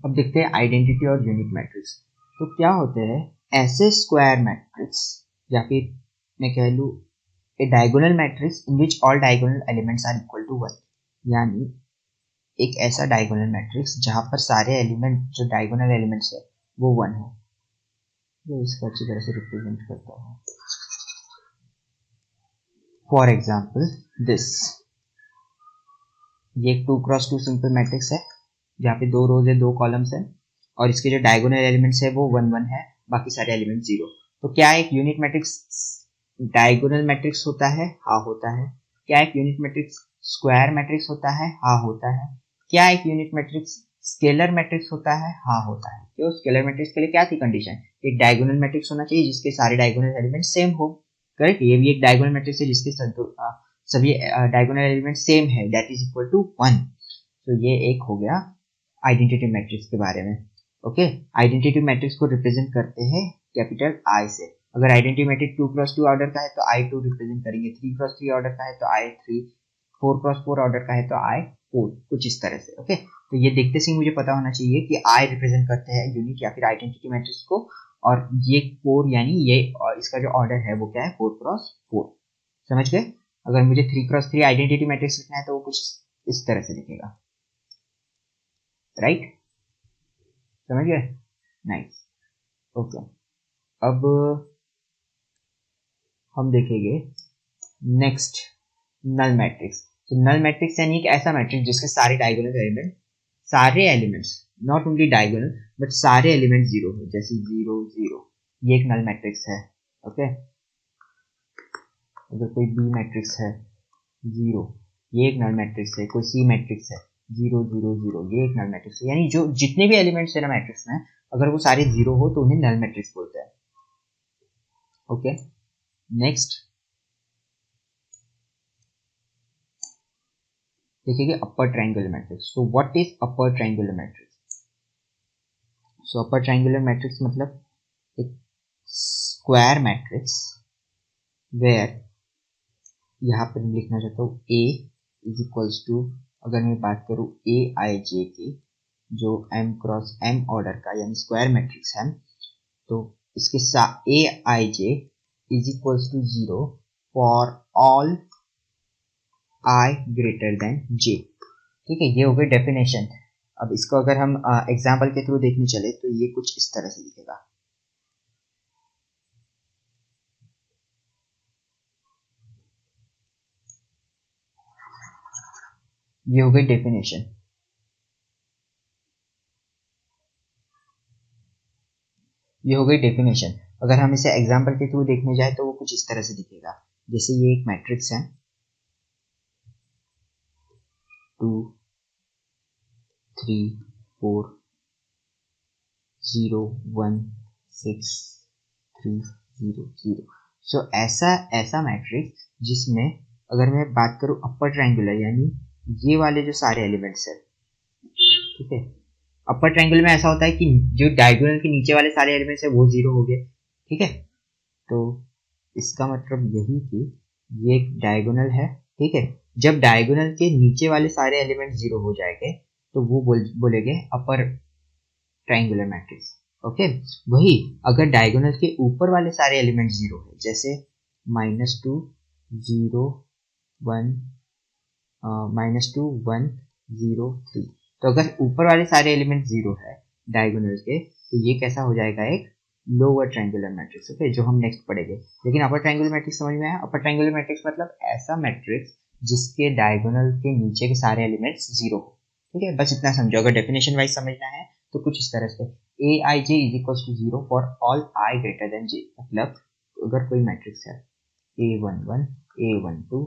अब देखते हैं आइडेंटिटी और यूनिट मैट्रिक्स. तो क्या होते हैं ऐसे स्क्वायर मैट्रिक्स, या फिर मैं कह लूँ a diagonal matrix in which all diagonal elements are equal to 1. यानी एक ऐसा डायगोनल मैट्रिक्स जहां पर सारे एलिमेंट, जो डायगोनल एलिमेंट्स है वो 1 है. ये इसको अच्छी तरह से रिप्रेजेंट करता है. फॉर एग्जाम्पल दिस, ये 2x2 सिंपल मैट्रिक्स है जहाँ पे 2 रोज है 2 कॉलम्स है, और इसके जो डायगोनल एलिमेंट्स है वो 1 1 है, बाकी सारे एलिमेंट्स 0. तो क्या एक यूनिट मैट्रिक्स डायगोनल मैट्रिक्स होता है? हाँ होता है. क्या एक यूनिट मैट्रिक्स स्क्वायर मैट्रिक्स होता है? हाँ होता है. क्या एक यूनिट मैट्रिक्स स्केलर मैट्रिक्स होता है? हाँ होता है. क्यों? स्केलर मैट्रिक्स के लिए क्या थी कंडीशन, एक डायगोनल मैट्रिक्स होना चाहिए जिसके सारे डायगोनल एलिमेंट सेम हो. करेक्ट. ये भी एक डायगोनल मैट्रिक्स है जिसके सभी डायगोनल एलिमेंट सेम है, दैट इज इक्वल टू 1. तो ये एक हो गया आइडेंटिटी मैट्रिक्स के बारे में. ओके, आइडेंटिटी मैट्रिक्स को रिप्रेजेंट करते हैं कैपिटल आई से. अगर आइडेंटिटी मैट्रिक्स 2x2 ऑर्डर का है तो I2 रिप्रेजेंट करेंगे, 3x3 ऑर्डर का है तो I3, 4x4 ऑर्डर का है तो I4, कुछ इस तरह से. ओके, तो ये देखते से मुझे पता होना चाहिए कि I रिप्रेजेंट करते हैं यूनिट या फिर आइडेंटिटी मैट्रिक्स को, और ये 4 यानी ये, और इसका जो ऑर्डर है वो क्या है, 4x4. समझ गए? अगर मुझे 3x3 आइडेंटिटी मैट्रिक्स लिखना है तो वो कुछ इस तरह से लिखेगा. राइट, समझ गए? नाइस. ओके, अब हम देखेंगे नेक्स्ट नल मैट्रिक्स. तो नल मैट्रिक्स यानी एक ऐसा मैट्रिक्स जिसके सारे elements not only diagonal but सारे एलिमेंट 0 हो, जैसे 0 0, ये एक नल मैट्रिक्स है. ओके, अगर कोई बी मैट्रिक्स है 0, ये एक नल मैट्रिक्स है. कोई सी मैट्रिक्स है 0 0 0, ये एक नल मैट्रिक्स है. यानी जो जितने भी एलिमेंट्स है ना मैट्रिक्स में, अगर वो सारे 0 हो तो उन्हें नल मैट्रिक्स बोलते हैं. ओके, नेक्स्ट देखिए upper triangular matrix. So what is upper triangular matrix? So upper triangular matrix मतलब एक स्क्वायर मैट्रिक्स वेयर, यहाँ पर मैं लिखना चाहता हूँ A इज इक्वल्स टू, अगर मैं बात करूँ ए आई जे की, जो m क्रॉस m ऑर्डर का यानी स्क्वायर मैट्रिक्स है, तो इसके साथ a i j is equals to 0 for all I greater than j. ठीक है, ये हो गई डेफिनेशन. अब इसको अगर हम एग्जाम्पल के थ्रू देखने चले तो ये कुछ इस तरह से दिखेगा. ये हो गई डेफिनेशन. ये हो गई डेफिनेशन. अगर हम इसे एग्जाम्पल के थ्रू देखने जाए तो वो कुछ इस तरह से दिखेगा. जैसे ये एक मैट्रिक्स है, 2 3 4 0 1 6 3 0 0। सो ऐसा मैट्रिक्स जिसमें अगर मैं बात करूं अपर ट्रायंगुलर यानी ये वाले जो सारे एलिमेंट्स है, ठीक है, अपर ट्रायंगल में ऐसा होता है कि जो डायगोनल के नीचे वाले सारे एलिमेंट्स है वो जीरो हो गए, ठीक है। तो इसका मतलब यही कि ये एक डायगोनल है, ठीक है। जब डायगोनल के नीचे वाले सारे एलिमेंट जीरो हो जाएंगे तो वो बोलेंगे अपर ट्रायंगुलर मैट्रिक्स, ओके। वही अगर डायगोनल के ऊपर वाले सारे एलिमेंट जीरो है, जैसे -2 0 1 -2 1 0 3, तो अगर ऊपर वाले सारे एलिमेंट जीरो है डायगोनल के तो ये कैसा हो जाएगा, एक लोअर ट्रायंगुलर मैट्रिक्स, ओके, जो हम नेक्स्ट पढ़ेंगे। लेकिन अपर ट्रायंगुलर मैट्रिक्स समझ में आया? अपर ट्रायंगुलर मैट्रिक्स मतलब ऐसा मैट्रिक्स जिसके डायगोनल के नीचे के सारे एलिमेंट्स जीरो हो, ठीक है। बस इतना समझो। अगर डेफिनेशन वाइज समझना है तो कुछ इस तरह से aij is equal to 0 for all i greater than j। मतलब अगर कोई मैट्रिक्स है a11 a12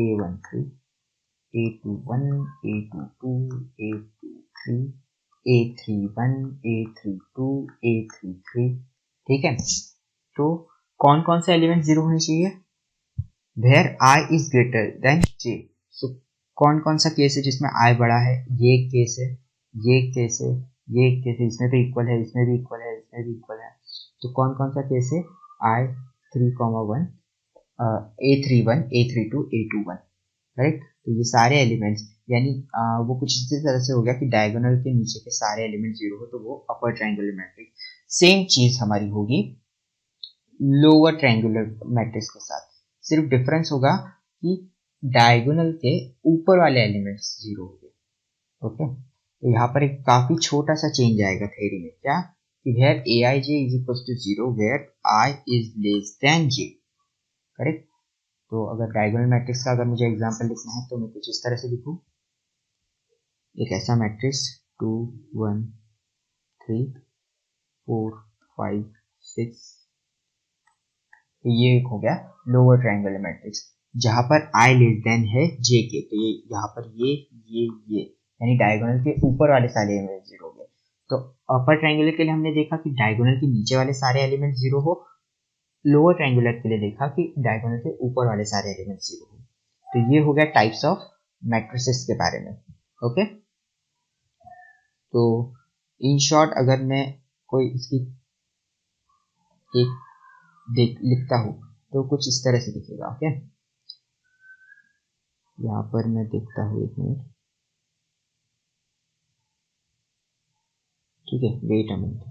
a13 a21 a22 a23 a31 a32 a33, ठीक है। तो कौन कौन से एलिमेंट जीरो होने चाहिए? Where i is greater than j। So कौन कौन सा केस है जिसमें i बड़ा है? ये एक केस है, ये एक केस है, ये एक केस है, इसमें भी इक्वल है, इसमें भी इक्वल है, इसमें भी इक्वल है। तो कौन कौन सा केस है? i3,1 a31 a32 a21, right. तो ये सारे एलिमेंट्स यानी वो कुछ इसी तरह से हो गया कि डायगोनल के नीचे के सारे एलिमेंट जीरो हो तो वो अपर ट्रायंगुलर मैट्रिक्स। सेम चीज हमारी होगी लोअर ट्रायंगुलर मैट्रिक्स के साथ, सिर्फ डिफरेंस होगा कि डायगोनल के ऊपर वाले एलिमेंट्स जीरो हो गए, ओके। तो यहाँ पर एक काफी छोटा सा चेंज आएगा थ्योरी में, क्या कि where aij is equal to 0 where i is less than j, correct. तो अगर डायगोनल मैट्रिक्स का अगर मुझे एग्जांपल लिखना है तो मैं कुछ इस तरह से लिखूं, एक ऐसा मैट्रिक्स 2 1 3 4 5 6, ये एक हो गया लोअर ट्रायंगुलर मैट्रिक्स जहां पर i लेस देन है j के। तो ये यहाँ पर ये यानी डायगोनल के ऊपर वाले सारे एलिमेंट जीरो हो गए। तो अपर ट्रायंगुलर के लिए हमने देखा कि डायगोनल के नीचे वाले सारे एलिमेंट जीरो हो, लोअर ट्रायंगुलर के लिए देखा कि डायगोनल के ऊपर वाले सारे एलिमेंट जीरो हो। तो ये हो गया टाइप्स ऑफ मैट्रिसेस के बारे में, ओके। तो इन शॉर्ट अगर मैं कोई इसकी एक लिखता हूँ तो कुछ इस तरह से दिखेगा, ओके। यहाँ पर मैं देखता हूँ, एक मिनट, ठीक है, वेट अ मिनट।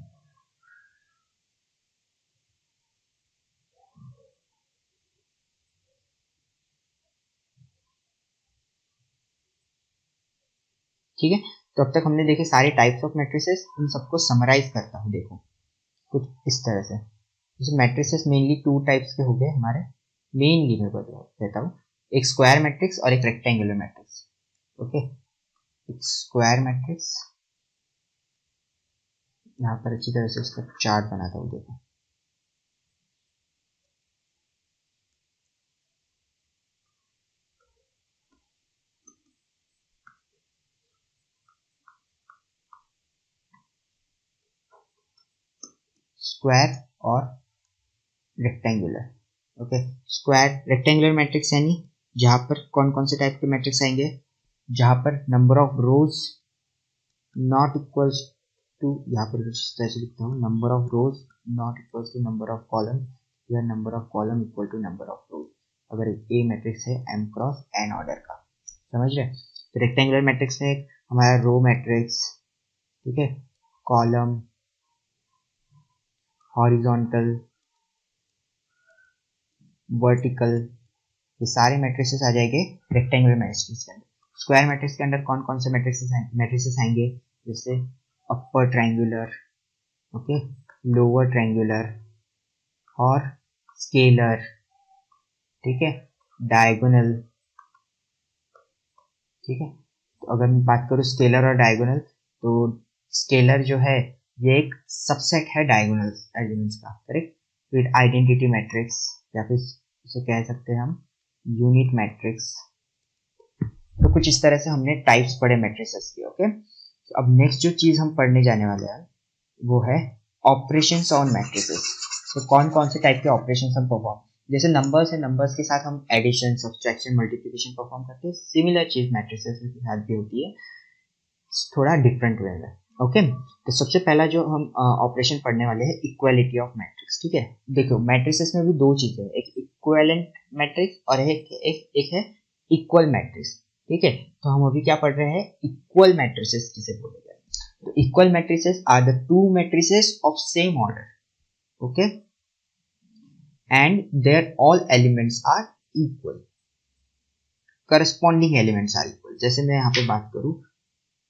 ठीक है, तो अब तक हमने देखे सारे टाइप्स ऑफ मैट्रिसेस। इन सबको समराइज करता हूँ, देखो कुछ इस तरह से। जैसे मैट्रिसेस मेनली टू टाइप्स के हो गए हमारे, मेनली मैं कहता हूँ, एक स्क्वायर मैट्रिक्स और एक रेक्टेंगुलर मैट्रिक्स, ओके। एक स्क्वायर मैट्रिक्स, यहाँ पर अच्छी तरह से उसका चार्ट बनाता हूँ, देखो। स्क्वायर और rectangular, okay. Square rectangular matrix यानी जहां पर कौन कौन से टाइप के मैट्रिक्स आएंगे? जहां पर number of rows not equals to, यहाँ पर कुछ इस तरह से लिखता हूँ, number of rows not equals to number of column या number of column equal to number of rows. अगर ए मैट्रिक्स है m क्रॉस n ऑर्डर का, समझ रहे? तो रेक्टेंगुलर मैट्रिक्स में हमारा रो मैट्रिक्स, ठीक है, कॉलम, हॉरिजॉन्टल, वर्टिकल, ये सारे मैट्रिसेस आ जाएंगे रेक्टेंगुलर मैट्रिक्स के अंदर। स्क्वायर मैट्रिक्स के अंदर कौन कौन से मैट्रिसेस आएंगे? जैसे upper triangular, okay, lower triangular और स्केलर, ठीक है, डायगोनल, ठीक है। तो अगर मैं बात करूँ स्केलर और डायगोनल, तो स्केलर जो है ये एक सबसेट है डायगोनल एलिमेंट्स का, करेक्ट। फिर आइडेंटिटी मैट्रिक्स या फिर उसे कह सकते हैं हम यूनिट मैट्रिक्स। तो कुछ इस तरह से हमने टाइप्स पढ़े मैट्रिसेस के। ओके, तो अब नेक्स्ट जो चीज हम पढ़ने जाने वाले हैं वो है ऑपरेशंस ऑन मैट्रिसेस। तो कौन कौन से टाइप के ऑपरेशंस हम परफॉर्म, जैसे नंबर्स है, नंबर्स के साथ हम एडिशन, सब्ट्रैक्शन, मल्टीप्लिकेशन परफॉर्म करते हैं, सिमिलर चीज मैट्रिसेस के साथ भी होती है, थोड़ा डिफरेंट वे में। ओके, तो सबसे पहला जो हम ऑपरेशन पढ़ने वाले हैं इक्वालिटी ऑफ मैट्रिक्स। ठीक है, देखो मैट्रिसेस में भी दो चीजें हैं, एक इक्विवेलेंट मैट्रिक्स और एक है इक्वल मैट्रिक्स। ठीक है, तो हम अभी क्या पढ़ रहे हैं, इक्वल मैट्रिसेस जिसे बोले जाए। तो equal matrices are the two matrices of same order, okay, and their all elements are equal, corresponding elements are equal. जैसे मैं यहाँ पे बात करूं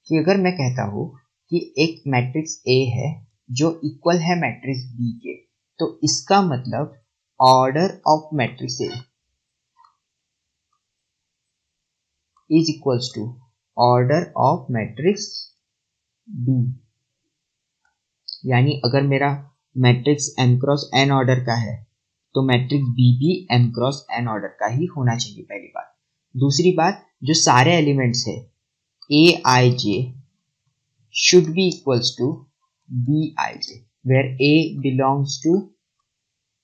कि अगर मैं कहता हूं कि एक मैट्रिक्स A है जो इक्वल है मैट्रिक्स B के, तो इसका मतलब order of matrix A is equals to order of matrix B। यानी अगर मेरा matrix m cross n order का है तो मैट्रिक्स B भी m क्रॉस n ऑर्डर का ही होना चाहिए, पहली बात। दूसरी बात, जो सारे एलिमेंट्स है A I J should be equals to Bij, where A belongs to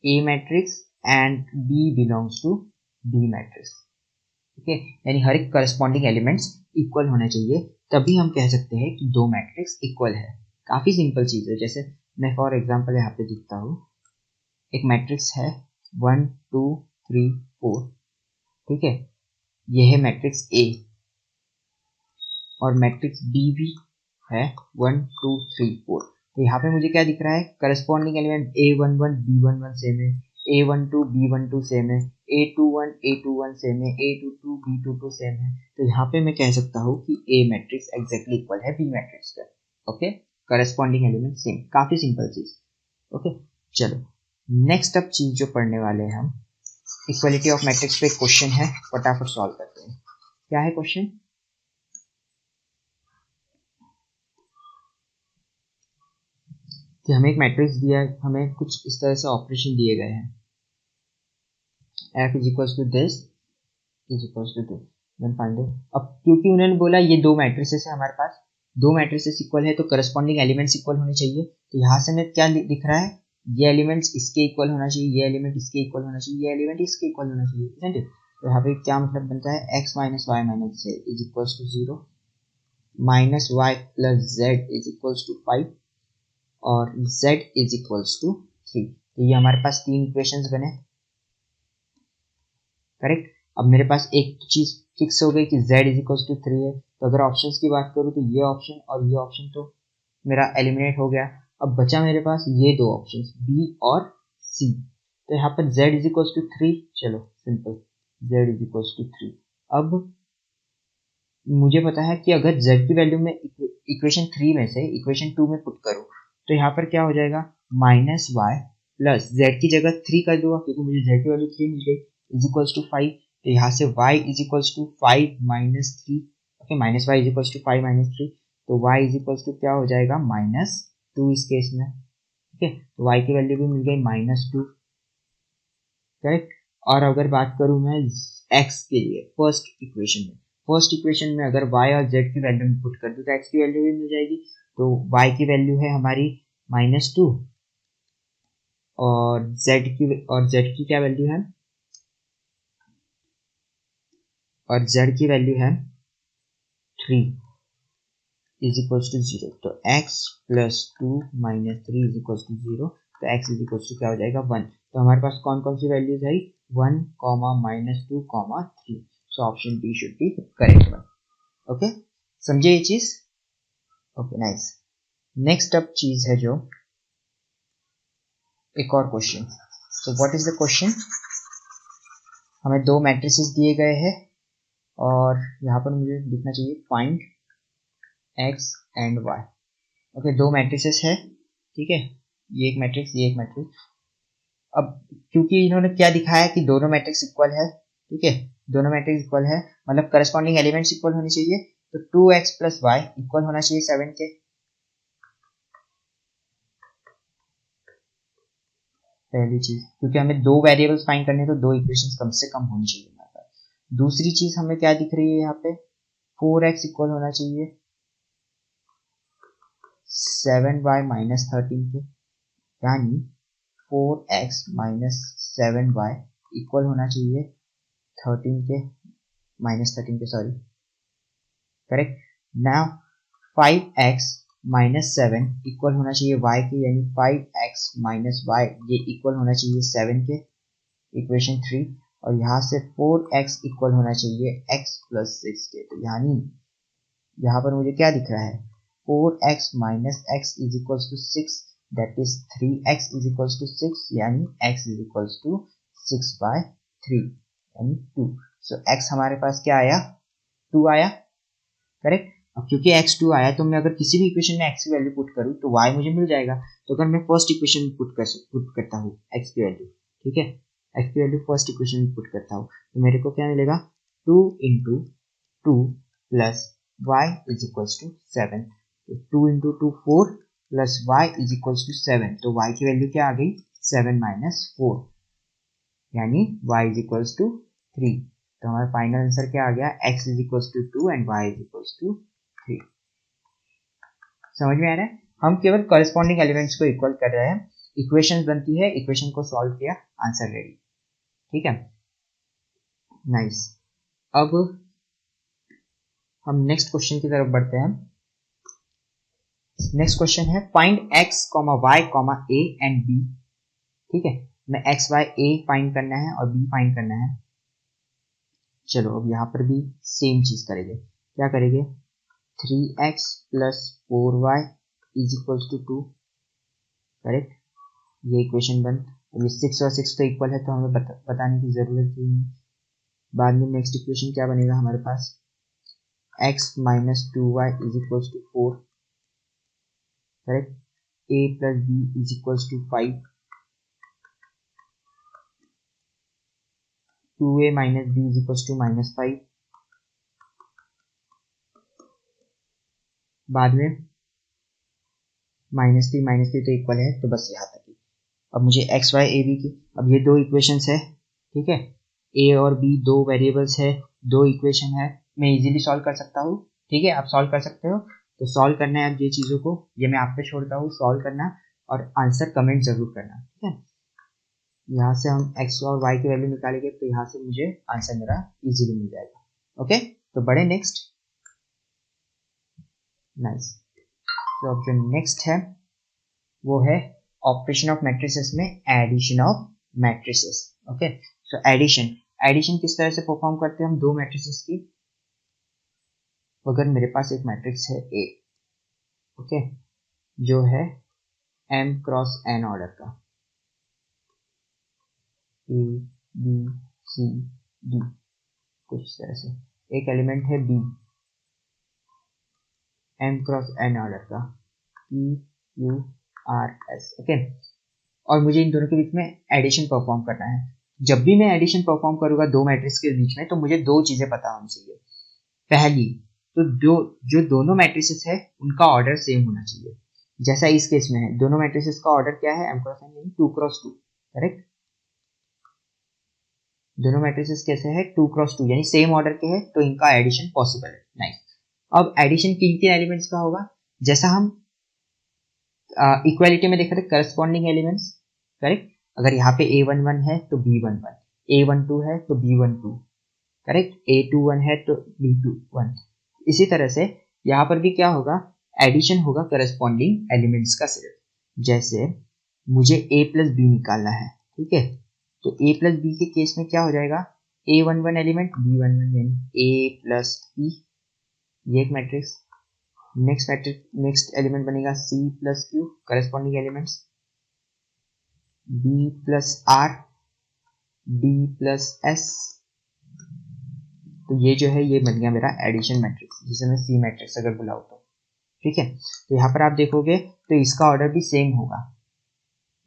A matrix and B belongs to B matrix। Okay, यानी हर एक करस्पॉन्डिंग एलिमेंट्स इक्वल होने चाहिए, तभी हम कह सकते हैं कि दो मैट्रिक्स इक्वल है। काफी सिंपल चीज है। जैसे मैं फॉर एग्जांपल यहाँ पे लिखता हूँ, एक मैट्रिक्स है 1 2 3 4, ठीक है, यह है मैट्रिक्स A, और मैट्रिक्स B भी है 1 2 3 4। तो यहाँ पे मुझे क्या दिख रहा है, corresponding element A11 B11 same है, A12 B12 सेम है, A21 A21 सेम है, A22 B22 सेम है। तो यहाँ पे मैं कह सकता हूँ कि A मैट्रिक्स एग्जैक्टली इक्वल है B मैट्रिक्स का। ओके, करस्पॉन्डिंग एलिमेंट सेम, काफी सिंपल चीज। ओके, चलो नेक्स्ट अब चीज जो पढ़ने वाले हैं हम, इक्वालिटी ऑफ मैट्रिक्स पे क्वेश्चन है, फटाफट सॉल्व करते हैं। क्या है क्वेश्चन, कि हमें एक मैट्रिक्स दिया है, हमें कुछ इस तरह से ऑपरेशन दिए गए हैं, f is equal to this is equal to this, then find it. अब क्योंकि उन्होंने बोला ये दो मैट्रिसेस है हमारे पास, दो मैट्रिसेस इक्वल है तो करस्पॉन्डिंग एलिमेंट्स इक्वल होने चाहिए। तो यहाँ से मैं क्या दिख रहा है, ये एलिमेंट्स इसके इक्वल होना चाहिए, ये एलिमेंट इसके इक्वल होना चाहिए, ये एलिमेंट इसके इक्वल होना चाहिए, isn't it? तो यहाँ पे क्या मतलब बनता है, x minus y minus z is equal to 0, minus y plus z is equal to 5, और z इज इक्वल्स टू 3। तो ये हमारे पास तीन इक्वेशंस बने, करेक्ट। अब मेरे पास एक चीज फिक्स हो गई कि z इज इक्वल्स टू 3 है। तो अगर ऑप्शंस की बात करूँ तो ये ऑप्शन और ये ऑप्शन तो मेरा एलिमिनेट हो गया। अब बचा मेरे पास ये दो ऑप्शंस b और c। तो यहाँ पर z इज इक्वल्स टू 3, चलो simple, z is equals to 3। अब मुझे पता है कि अगर z की वैल्यू में इक्वेशन 3 में से इक्वेशन 2 में पुट करूँ तो यहाँ पर क्या हो जाएगा, माइनस वाई प्लस जेड की जगह 3 कर दूंगा क्योंकि मुझे जेड की वैल्यू 3 मिल गई, इज इक्वल्स टू 5। तो यहाँ से y is equals to 5 minus 3, okay, minus y is equals to 5 minus 3, तो y इज इक्वल्स टू क्या हो जाएगा, माइनस 2 इस केस में। ओके, तो y की वैल्यू भी मिल गई -2, करेक्ट। और अगर बात करूँ मैं x के लिए फर्स्ट इक्वेशन में अगर y और z की वैल्यू पुट कर दूँ तो x की वैल्यू भी मिल जाएगी। तो y की वैल्यू है हमारी -2, और z की क्या वैल्यू है, और z की वैल्यू है 3 इज इक्वल्स टू 0। तो x plus 2 minus 3 is equals to 0, तो x इज इक्वल्स टू क्या हो जाएगा 1। तो हमारे पास कौन कौन सी वैल्यूज आई, 1 -2 3। So option b should be correct one. Okay, समझे ये चीज, ओके नाइस। नेक्स्ट अब चीज है जो एक और question. So what is the question, हमें दो मैट्रिसेस दिए गए हैं और यहाँ पर मुझे लिखना चाहिए find x and y। Okay, दो मैट्रिसेस है, ठीक है, ये एक मैट्रिक्स, ये एक मैट्रिक्स। अब क्योंकि इन्होंने क्या दिखाया कि दोनों मैट्रिक्स इक्वल है, ठीक है, दोनों मैट्रिक्स इक्वल है मतलब करस्पॉन्डिंग एलिमेंट्स इक्वल होनी चाहिए, तो 2x प्लस वाई इक्वल होना चाहिए 7 के। पहली चीज, क्योंकि हमें दो वेरिएबल्स फाइंड करने तो दो इक्वेशंस कम से कम होनी चाहिए हमारे पास। दूसरी चीज हमें क्या दिख रही है यहाँ पे, 4x इक्वल होना चाहिए 7y माइनस 13 के, यानी 4x माइनस 7y इक्वल होना चाहिए 13 के, माइनस 13 के, sorry, correct. Now 5x minus 7 equal होना चाहिए y के, यानी 5x माइनस y ये इक्वल होना चाहिए 7 के, इक्वेशन 3। और यहाँ से 4x इक्वल होना चाहिए x प्लस 6 के। तो यानी यहाँ पर मुझे क्या दिख रहा है, 4x minus x is equals to 6, that is 3x is equals to 6, यानी x इज इक्वल्स टू 6/3 यानी 2। सो x हमारे पास क्या आया, 2 आया, करेक्ट। अब क्योंकि x 2 आया तो मैं अगर किसी भी इक्वेशन में x की वैल्यू पुट करूँ तो y मुझे मिल जाएगा। तो अगर मैं फर्स्ट इक्वेशन में पुट करता हूँ x की वैल्यू, ठीक है, x की वैल्यू फर्स्ट इक्वेशन में पुट करता हूँ तो मेरे को क्या मिलेगा, 2 into 2 plus y is equals to 7। तो 2 into 2 4 plus y is equals to 7। तो y की वैल्यू क्या आ गई, 7 माइनस 4, यानी y इज इक्वल्स टू 3। तो हमारा फाइनल आंसर क्या आ गया, x is equals to 2 and y is equals to 3। समझ में आ रहा है, हम केवल कॉरेस्पॉन्डिंग एलिमेंट्स को इक्वल कर रहे हैं, इक्वेशन बनती है, इक्वेशन को सॉल्व किया, आंसर रेडी, ठीक है, नाइस। अब हम नेक्स्ट क्वेश्चन की तरफ बढ़ते हैं। नेक्स्ट क्वेश्चन है find x, y, a and b, ठीक है, मैं x, y, a फाइंड करना है और b फाइंड करना है। चलो अब यहाँ पर भी सेम चीज करेंगे, क्या करेंगे, 3x plus 4y is equals to 2, correct, ये इक्वेशन बन। अब ये 6 और 6 तो इक्वल है तो हमें बताने की जरूरत ही नहीं। बाद में नेक्स्ट इक्वेशन क्या बनेगा हमारे पास, x minus 2y is equals to 4, correct, a plus b is equals to 5, 2a minus b is equals to minus 5, बाद में माइनस 3 तो इक्वल है, तो बस यहाँ तक ही। अब मुझे एक्स वाई ए बी की, अब ये दो इक्वेशंस है, ठीक है, ए और बी दो वेरिएबल्स है, दो इक्वेशन है, मैं इजीली सॉल्व कर सकता हूँ, ठीक है, आप सॉल्व कर सकते हो। तो सॉल्व करना है अब ये चीज़ों को, ये मैं आप पे छोड़ता हूँ सॉल्व करना, और आंसर कमेंट जरूर करना, ठीक है। यहाँ से हम एक्स और वाई की वैल्यू निकालेंगे तो यहाँ से मुझे आंसर मेरा इजीली मिल जाएगा। ओके, तो बढ़े नेक्स्ट, नाइस। तो अब जो नेक्स्ट है वो है ऑपरेशन ऑफ मैट्रिसेस में addition of matrices. Okay, so addition किस तरह से परफॉर्म करते हैं हम दो मैट्रिसेस की। अगर मेरे पास एक मैट्रिक्स है ए, ओके, जो है m क्रॉस n ऑर्डर का, ए बी सी डी, कुछ तरह से, एक एलिमेंट है b m cross n order का, p q r s, okay, और मुझे इन दोनों के बीच में एडिशन परफॉर्म करना है। जब भी मैं एडिशन परफॉर्म करूंगा दो मैट्रिक्स के बीच में तो मुझे दो चीजें पता होनी चाहिए। पहली तो जो दोनों मैट्रिसेस है उनका ऑर्डर सेम होना चाहिए, जैसा इस केस में है, दोनों मैट्रिसेस का ऑर्डर क्या है, m क्रॉस n यानी 2 क्रॉस 2, करेक्ट, दोनों मैट्रिसेस कैसे है 2 क्रॉस 2 यानी सेम ऑर्डर के हैं, तो इनका एडिशन पॉसिबल है, नाइस। अब एडिशन किन किन एलिमेंट्स का होगा, जैसा हम इक्वालिटी में देखा था करस्पॉन्डिंग एलिमेंट्स, करेक्ट, अगर यहाँ पे a11 है तो b11, a12 है तो b12, करेक्ट, a21 है तो b21। इसी तरह से यहाँ पर भी क्या होगा, एडिशन होगा करस्पॉन्डिंग एलिमेंट्स का सिर्फ, जैसे मुझे a प्लस बी निकालना है, ठीक है, तो a प्लस बी के केस में क्या हो जाएगा, a11 एलिमेंट b11 यानी a प्लस b, ये एक मैट्रिक्स। नेक्स्ट एलिमेंट बनेगा c plus q, corresponding elements b plus r, d plus s। तो ये जो है ये बन गया मेरा एडिशन मैट्रिक्स, जिसे मैं सी मैट्रिक्स अगर बुलाऊं तो, ठीक है। तो यहाँ पर आप देखोगे तो इसका ऑर्डर भी सेम होगा,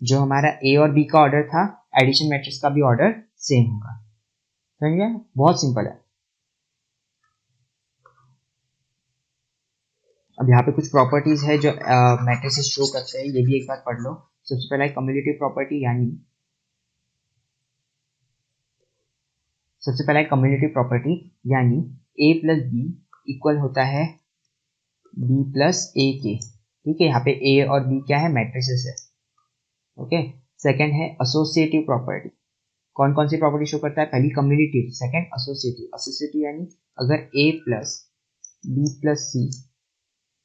जो हमारा ए और बी का ऑर्डर था, एडिशन मैट्रिक्स का भी ऑर्डर सेम होगा, समझ गया, बहुत सिंपल है। अब यहाँ पे कुछ प्रॉपर्टीज है जो मैट्रिसेस शो करते हैं, ये भी एक बार पढ़ लो। सबसे पहला है कम्युलेटिव प्रॉपर्टी, यानी सबसे पहला है कम्युलेटिव प्रॉपर्टी, यानी a प्लस बी इक्वल होता है बी प्लस ए के। ठीक है, यहाँ पे ए और बी क्या है, मैट्रिसेस है। ओके, सेकंड है एसोसिएटिव प्रॉपर्टी। कौन कौन सी प्रॉपर्टी शो करता है, पहली कम्युनिटिव, सेकंड एसोसिएटिव। एसोसिएटिव यानी अगर a प्लस बी प्लस सी,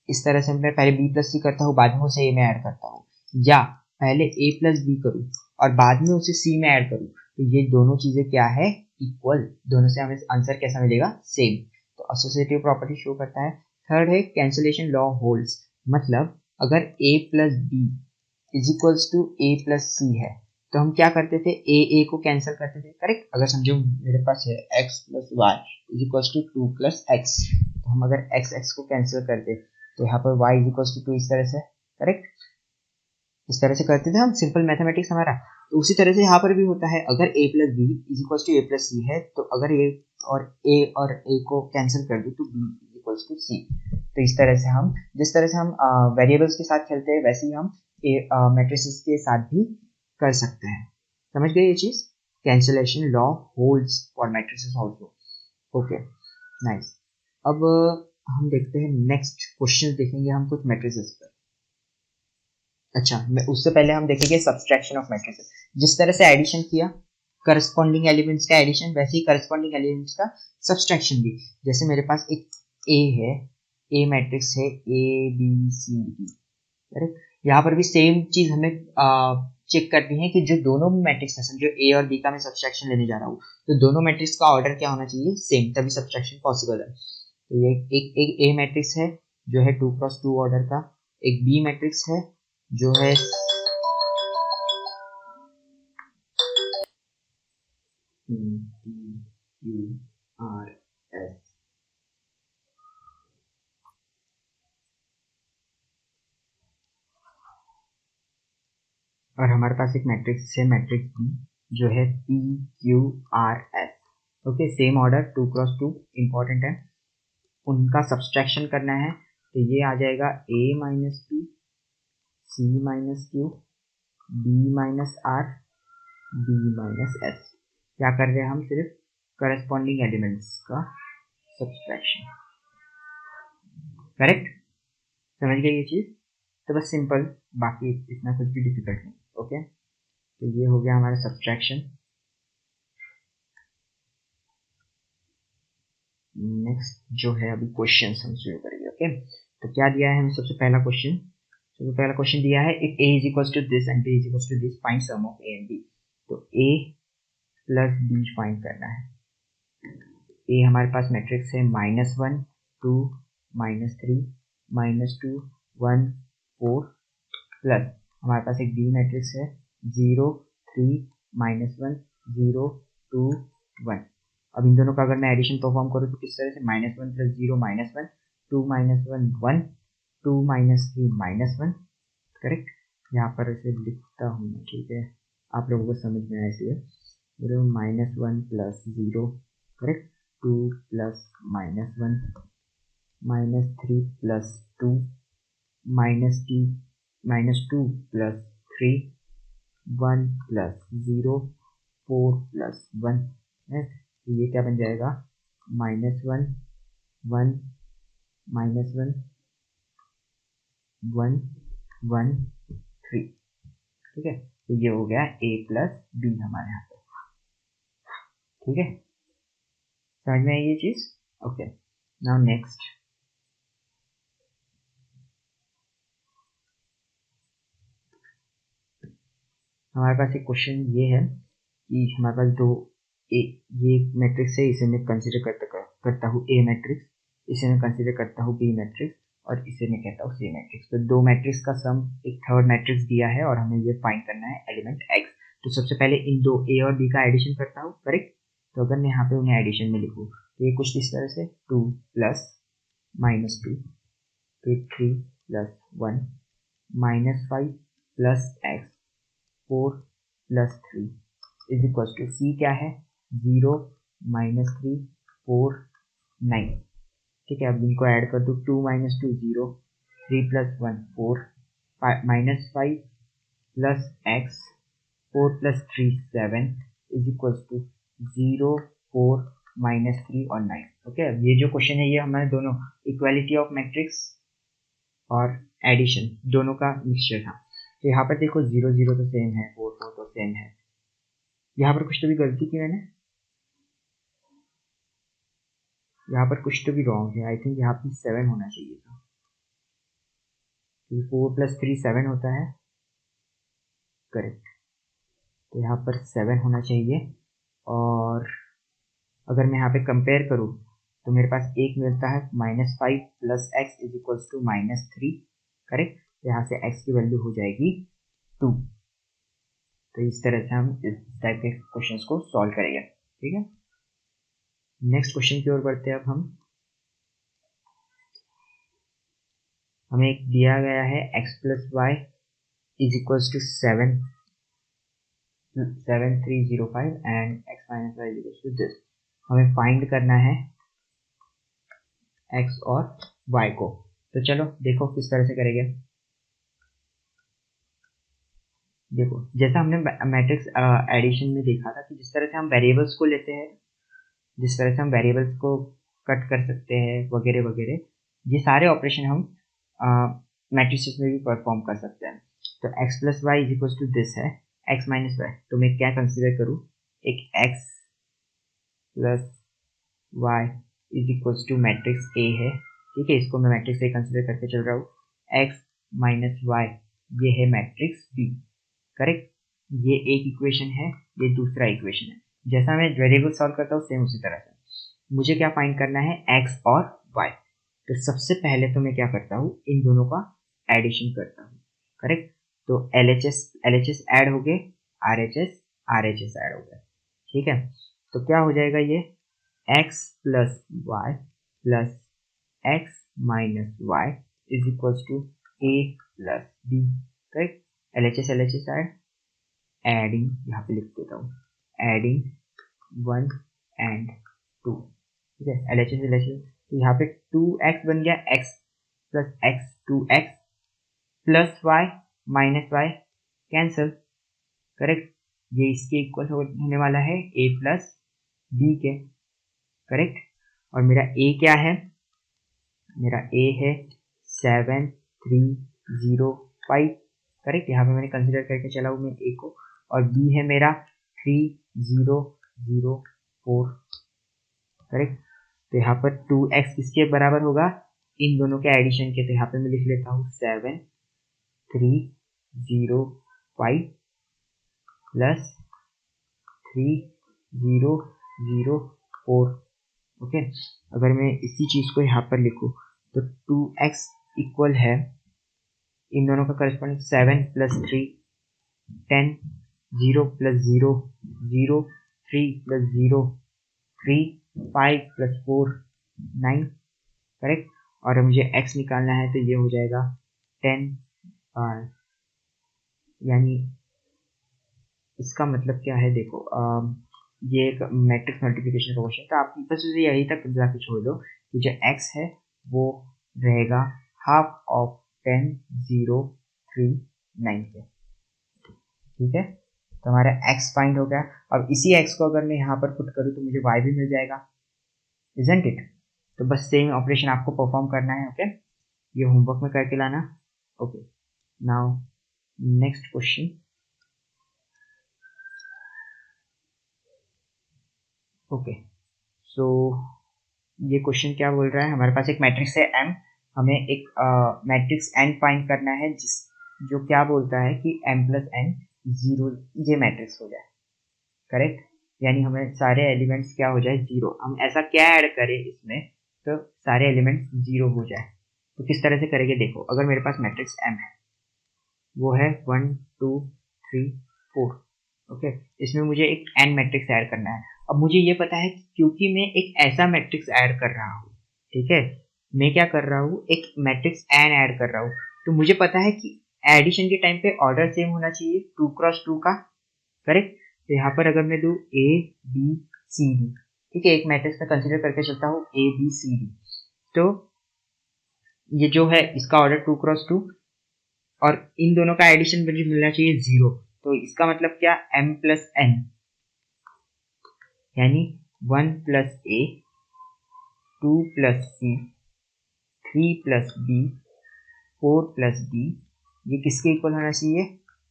इस तरह से मैं पहले b प्लस सी करता हूँ, बाद में उसे a में ऐड करता हूँ, या पहले a प्लस बी करूँ और बाद में उसे c में ऐड करूँ, तो ये दोनों चीजें क्या है, इक्वल। दोनों से हमें आंसर कैसा मिलेगा, सेम। तो एसोसिएटिव प्रॉपर्टी शो करता है। थर्ड है कैंसलेशन लॉ होल्ड्स, मतलब अगर a plus b is equals to a plus c है, तो हम क्या करते थे, ए को कैंसिल करते थे, करेक्ट। अगर समझो मेरे पास है x plus y is equals to 2 plus x, तो हम अगर x को कैंसिल करते तो यहाँ पर y इज इक्वल्स टू 2, इस तरह से, करेक्ट। इस तरह से करते थे हम, सिंपल मैथमेटिक्स हमारा। तो उसी तरह से यहाँ पर भी होता है, अगर a plus b is equals to a plus c है, तो अगर a को कैंसिल कर दो तो b इज इक्वल्स टू सी। तो इस तरह से हम, जिस तरह से हम वेरिएबल्स के साथ खेलते हैं, वैसे ही हम मैट्रिसेस के साथ भी कर सकते हैं। समझ गए ये चीज, cancellation law holds for matrices also. Okay, nice. अब हम देखते हैं नेक्स्ट क्वेश्चन, देखेंगे हम कुछ मैट्रिसेस पर। अच्छा, उससे पहले हम देखेंगे सब्सट्रैक्शन ऑफ मैट्रिसेस। जिस तरह से एडिशन किया, करस्पॉन्डिंग एलिमेंट्स का एडिशन, वैसे ही करस्पॉन्डिंग एलिमेंट्स का सब्सट्रैक्शन भी। जैसे मेरे पास एक ए है, ए मैट्रिक्स है, a b c d, correct. यहाँ पर भी सेम चीज हमें चेक करनी है कि जो दोनों मैट्रिक्स है, समझो ए और बी का मैं सब्सट्रैक्शन लेने जा रहा हूँ, तो दोनों मैट्रिक्स का ऑर्डर क्या होना चाहिए, सेम, तभी सब्सट्रैक्शन पॉसिबल है। तो ये एक ए मैट्रिक्स है जो है 2x2 ऑर्डर का, एक बी मैट्रिक्स है जो है QRS, और हमारे पास एक मैट्रिक्स है, मैट्रिक्स बी, जो है PQRS। Okay, same order, 2x2, important है। उनका सब्सट्रैक्शन करना है, तो ये आ जाएगा a minus p, c minus q, b minus r, b minus s. क्या कर रहे हैं हम, सिर्फ करस्पॉन्डिंग एलिमेंट्स का सब्सट्रैक्शन, करेक्ट। समझ गए ये चीज, तो बस सिंपल, बाकी इतना कुछ भी डिफिकल्ट नहीं। ओके, तो ये हो गया हमारा सब्सट्रैक्शन। नेक्स्ट जो है अभी क्वेश्चन हम शुरू करेंगे। ओके, तो क्या दिया है हमें, सबसे पहला क्वेश्चन, दिया है, if a is equals to this and b is equals to this, find sum of a and b। तो a प्लस b फाइंड करना है। a हमारे पास मैट्रिक्स है -1 2 -3 -2 1 4, प्लस हमारे पास एक b मैट्रिक्स है 0 3 -1 0 2 1। अब इन दोनों का अगर मैं एडिशन परफॉर्म करूँ तो किस तरह से, -1 प्लस 0 -1, 2 -1 1, 2 -3 -1, करेक्ट। यहाँ पर इसे लिखता हूँ, ठीक है, आप लोगों को समझ में आए इसलिए। -1 plus 0, correct, 2 plus -1 -3 plus 2 -2 plus 3 1 plus 0 4 plus 1 है। तो ये क्या बन जाएगा, -1 1 -1 1 1 3, ठीक है। तो ये हो गया a प्लस बी हमारे यहाँ पे, ठीक है। समझ में आई ये चीज, ओके। नाउ नेक्स्ट, हमारे पास एक क्वेश्चन ये है कि हमारे पास दो ये मैट्रिक्स है, इसे मैं कंसिडर करता हूँ ए मैट्रिक्स, इसे मैं कंसिडर करता हूँ बी मैट्रिक्स, और इसे मैं कहता हूँ सी मैट्रिक्स। तो दो मैट्रिक्स का सम एक थर्ड मैट्रिक्स दिया है और हमें ये फाइंड करना है एलिमेंट एक्स। तो सबसे पहले इन दो ए और बी का एडिशन करता हूँ, करेक्ट। तो अगर मैं यहाँ पे उन्हें एडिशन में लिखूँ तो ये कुछ इस तरह से, 2 प्लस -2, फिर 3 plus 1 -5 plus x, 4 plus 3 is equal to, c क्या है, 0 -3 4 9, ठीक है। अब इनको ऐड कर दो, 2 -2 0, 3 plus 1 4, -5 plus x, 4 plus 3 7 is equal to 0 4 -3 और 9। ओके, अब ये जो क्वेश्चन है ये हमारे दोनों इक्वालिटी ऑफ मैट्रिक्स और एडिशन दोनों का मिक्सचर था। तो यहाँ पर देखो 0 0 तो सेम है, 4 4 तो सेम है। यहाँ पर कुछ तो भी गलती की मैंने, यहाँ पर कुछ तो भी रॉन्ग है। आई थिंक यहाँ पर 7 होना चाहिए था, क्योंकि 4 + 3 7 होता है। करेक्ट, तो यहाँ पर 7 होना चाहिए। और अगर मैं यहाँ पे कंपेयर करूँ तो मेरे पास एक मिलता है -5 + x = -3। करेक्ट, यहाँ से x की वैल्यू हो जाएगी 2। तो इस तरह से हम इस टाइप के क्वेश्चंस को सॉल्व करेंगे। ठीक है, नेक्स्ट क्वेश्चन की ओर बढ़ते हैं। अब हमें एक दिया गया है x + y = 7 305 and x - y = this। हमें फाइंड करना है x और y को। तो चलो देखो किस तरह से करेंगे। देखो, जैसा हमने मैट्रिक्स एडिशन में देखा था कि जिस तरह से हम वेरिएबल्स को लेते हैं, जिस तरह से हम वेरिएबल्स को कट कर सकते हैं वगैरह वगैरह, ये सारे ऑपरेशन हम मैट्रिसेस में भी परफॉर्म कर सकते हैं। तो x + y = दिस है, x - y। तो मैं क्या कंसिडर करूँ, एक x + y = मैट्रिक्स A है। ठीक है, इसको मैं मैट्रिक्स A कंसिडर करके चल रहा हूँ। x - y ये है मैट्रिक्स B। करेक्ट, ये एक इक्वेशन है, ये दूसरा इक्वेशन है। जैसा मैं वेरिएबल सॉल्व करता हूँ सेम उसी तरह से मुझे क्या फाइंड करना है, x और y। तो सबसे पहले तो मैं क्या करता हूँ, इन दोनों का एडिशन करता हूँ। करेक्ट, तो LHS ऐड हो गए, RHS ऐड हो गए। ठीक है, तो क्या हो जाएगा, ये x + y + x - y = a + b। Correct, LHS add, adding, यहाँ पे लिख देता हूँ, एडिंग 1 and 2। ठीक है, LHS, तो यहाँ पे 2x बन गया, x + x 2x + y - y cancel. Correct, ये इसके इक्वल होने वाला है a + b के। करेक्ट, और मेरा a क्या है, मेरा a है 7 3 0 5। करेक्ट, यहाँ पे मैंने कंसिडर करके चला हूँ मैं a को, और b है मेरा 3 0 0 4। करेक्ट, तो यहाँ पर 2x किसके बराबर होगा, इन दोनों के एडिशन के। तो यहाँ पे मैं लिख लेता हूँ 7 3 0 5 + 3 0 0 4। ओके, अगर मैं इसी चीज को यहाँ पर लिखूँ तो 2x इक्वल है, इन दोनों का करस्पॉन्डिंग 7 + 3 10 0 + 0 0 3 + 0 3 5 + 4 9। करेक्ट, और मुझे x निकालना है तो ये हो जाएगा 10। यानी इसका मतलब क्या है, देखो ये एक मैट्रिक्स मल्टीप्लिकेशन का क्वेश्चन था। आप बस उसे यहीं तक जाके छोड़ दो कि जो x है वो रहेगा ½ of 10 0 3 9 के। ठीक है, तो हमारा x फाइंड हो गया। अब इसी x को अगर मैं यहाँ पर पुट करूँ तो मुझे y भी मिल जाएगा, इजंट इट। तो बस सेम ऑपरेशन आपको परफॉर्म करना है। ओके, ये होमवर्क में करके लाना। Okay, now next question. Okay, so ये क्वेश्चन क्या बोल रहा है, हमारे पास एक मैट्रिक्स है M, हमें एक मैट्रिक्स N फाइंड करना है जो क्या बोलता है कि M + N 0 ये मैट्रिक्स हो जाए। करेक्ट, यानी हमें सारे एलिमेंट्स क्या हो जाए, 0। हम ऐसा क्या ऐड करें इसमें तो सारे एलिमेंट्स 0 हो जाए। तो किस तरह से करेंगे, देखो, अगर मेरे पास मैट्रिक्स M है, वो है 1 2 3 4। ओके, इसमें मुझे एक N मैट्रिक्स ऐड करना है। अब मुझे ये पता है कि क्योंकि मैं एक ऐसा मैट्रिक्स ऐड कर रहा हूँ, ठीक है, मैं क्या कर रहा हूँ, एक मैट्रिक्स N ऐड कर रहा हूँ, तो मुझे पता है कि एडिशन के टाइम पे ऑर्डर सेम होना चाहिए 2 × 2 का। करेक्ट, तो यहाँ पर अगर मैं दूँ A B C D, ठीक है, एक मैट्रिक्स में कंसिडर करके चलता हूँ A B C D, तो ये जो है इसका ऑर्डर 2 × 2 और इन दोनों का एडिशन मुझे मिलना चाहिए 0। तो इसका मतलब क्या, M + N, यानी 1 प्लस ए, 2 प्लस सी, 3 प्लस बी, 4 प्लस डी, ये किसके इक्वल होना चाहिए?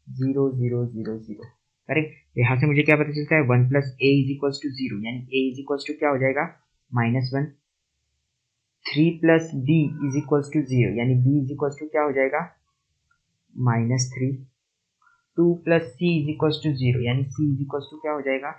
0 0 0 0। करेक्ट। यहाँ से मुझे क्या पता चलता है? 1 plus a is equals to 0, यानी ए इज इक्वल्स टू क्या हो जाएगा? -1। 3 plus b is equals to 0, यानी बी इज इक्वल्स टू क्या हो जाएगा? -3। 2 plus c is equals to 0, यानी सी इज इक्वल्स टू क्या हो जाएगा?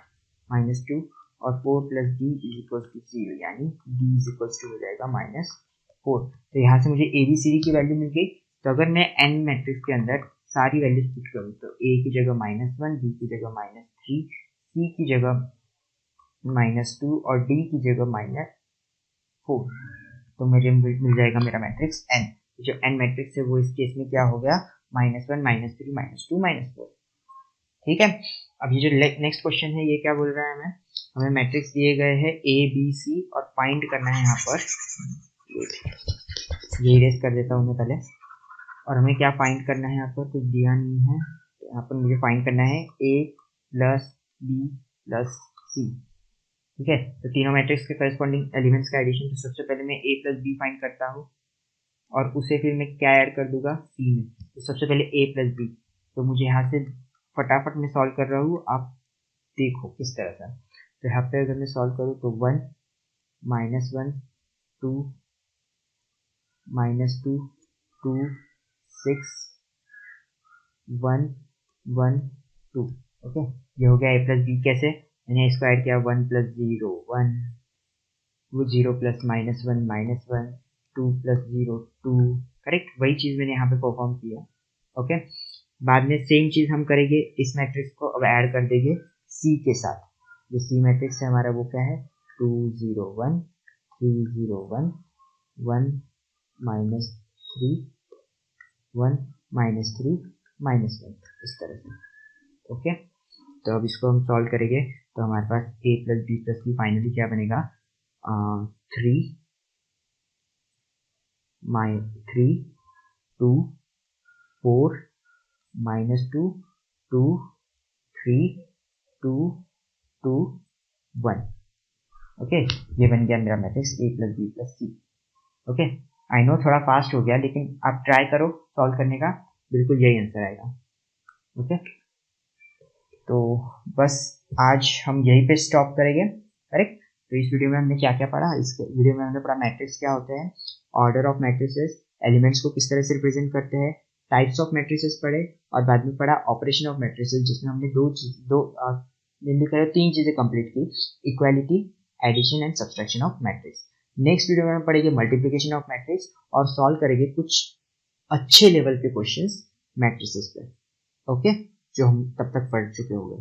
-2। और 4 plus d is equals to 0, यानी डी इज इक्वल्स टू हो जाएगा -4। तो यहाँ से मुझे ए बी सी डी की वैल्यू मिल गई। तो अगर मैं एन मैट्रिक्स के अंदर सारी वैल्यूज पुट करूँ तो ए की जगह -1, बी की जगह -3, सी की जगह -2 और डी की जगह -4, तो मुझे मिल जाएगा मेरा मैट्रिक्स एन। जो एन मैट्रिक्स है वो इस केस में क्या हो गया? -1, -3, -2, -4। ठीक है। अब ये जो नेक्स्ट क्वेश्चन है ये क्या बोल रहा है? हमें मैट्रिक्स दिए गए हैं ए बी सी और फाइंड करना है यहाँ पर, ये इरेज कर देता हूँ मैं पहले। और हमें क्या फाइंड करना है? यहाँ पर कुछ दिया नहीं है, तो यहाँ पर मुझे फाइंड करना है ए प्लस बी प्लस सी। ठीक है। तो तीनों मैट्रिक्स के करस्पॉन्डिंग एलिमेंट्स का एडिशन। तो सबसे पहले मैं ए प्लस बी फाइंड करता हूँ और उसे फिर मैं क्या ऐड कर दूंगा? सी में। तो सबसे पहले ए प्लस बी, तो मुझे यहाँ से फटाफट मैं सॉल्व कर रहा हूँ, आप देखो किस तरह से। तो यहाँ पे अगर मैं सॉल्व करूँ तो 1 -1 2 -2 2 6 1 1 2। ओके, ये हो गया ए प्लस बी। कैसे? मैंने इसको ऐड किया 1 प्लस 0 1, वो 0 प्लस -1 -1, 2 प्लस 0 2। करेक्ट, वही चीज़ मैंने यहाँ पे परफॉर्म किया। ओके, बाद में सेम चीज़ हम करेंगे, इस मैट्रिक्स को अब ऐड कर देंगे सी के साथ। जो सी मैट्रिक्स है हमारा वो क्या है? 2 0 1 3 0 1 1 -3 1 -3 -1, इस तरह से। ओके, तो अब इसको हम सॉल्व करेंगे तो हमारे पास a plus b plus c finally क्या बनेगा? 3 2 4 -2 2 3 2 2 1। ओके, ये बन गया मेरा matrix a plus b plus c. Okay, I know थोड़ा फास्ट हो गया, लेकिन आप ट्राई करो सॉल्व करने का, बिल्कुल यही आंसर आएगा। ओके, तो बस आज हम यहीं पे स्टॉप करेंगे। करेक्ट। तो इस वीडियो में हमने क्या क्या पढ़ा? इस वीडियो में हमने पढ़ा मैट्रिक्स क्या होते हैं, ऑर्डर ऑफ मैट्रिसेस, एलिमेंट्स को किस तरह से रिप्रेजेंट करते हैं, टाइप्स ऑफ मैट्रिसेस पढ़े, और बाद में पढ़ा ऑपरेशन ऑफ मैट्रिसेस, जिसमें हमने तीन चीजें कंप्लीट की, equality, addition and subtraction of matrix. Next video में हम पढ़ेंगे मल्टीप्लिकेशन ऑफ मैट्रिक्स और सॉल्व करेंगे कुछ अच्छे लेवल के क्वेश्चंस मैट्रिसेस पे। ओके, जो हम तब तक पढ़ चुके होंगे।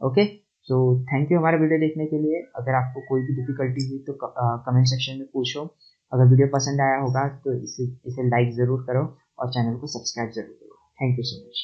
ओके, सो थैंक यू हमारा वीडियो देखने के लिए। अगर आपको कोई भी डिफिकल्टी हुई तो कमेंट सेक्शन में पूछो। अगर वीडियो पसंद आया होगा तो इसे लाइक ज़रूर करो और चैनल को सब्सक्राइब ज़रूर करो। Thank you so much.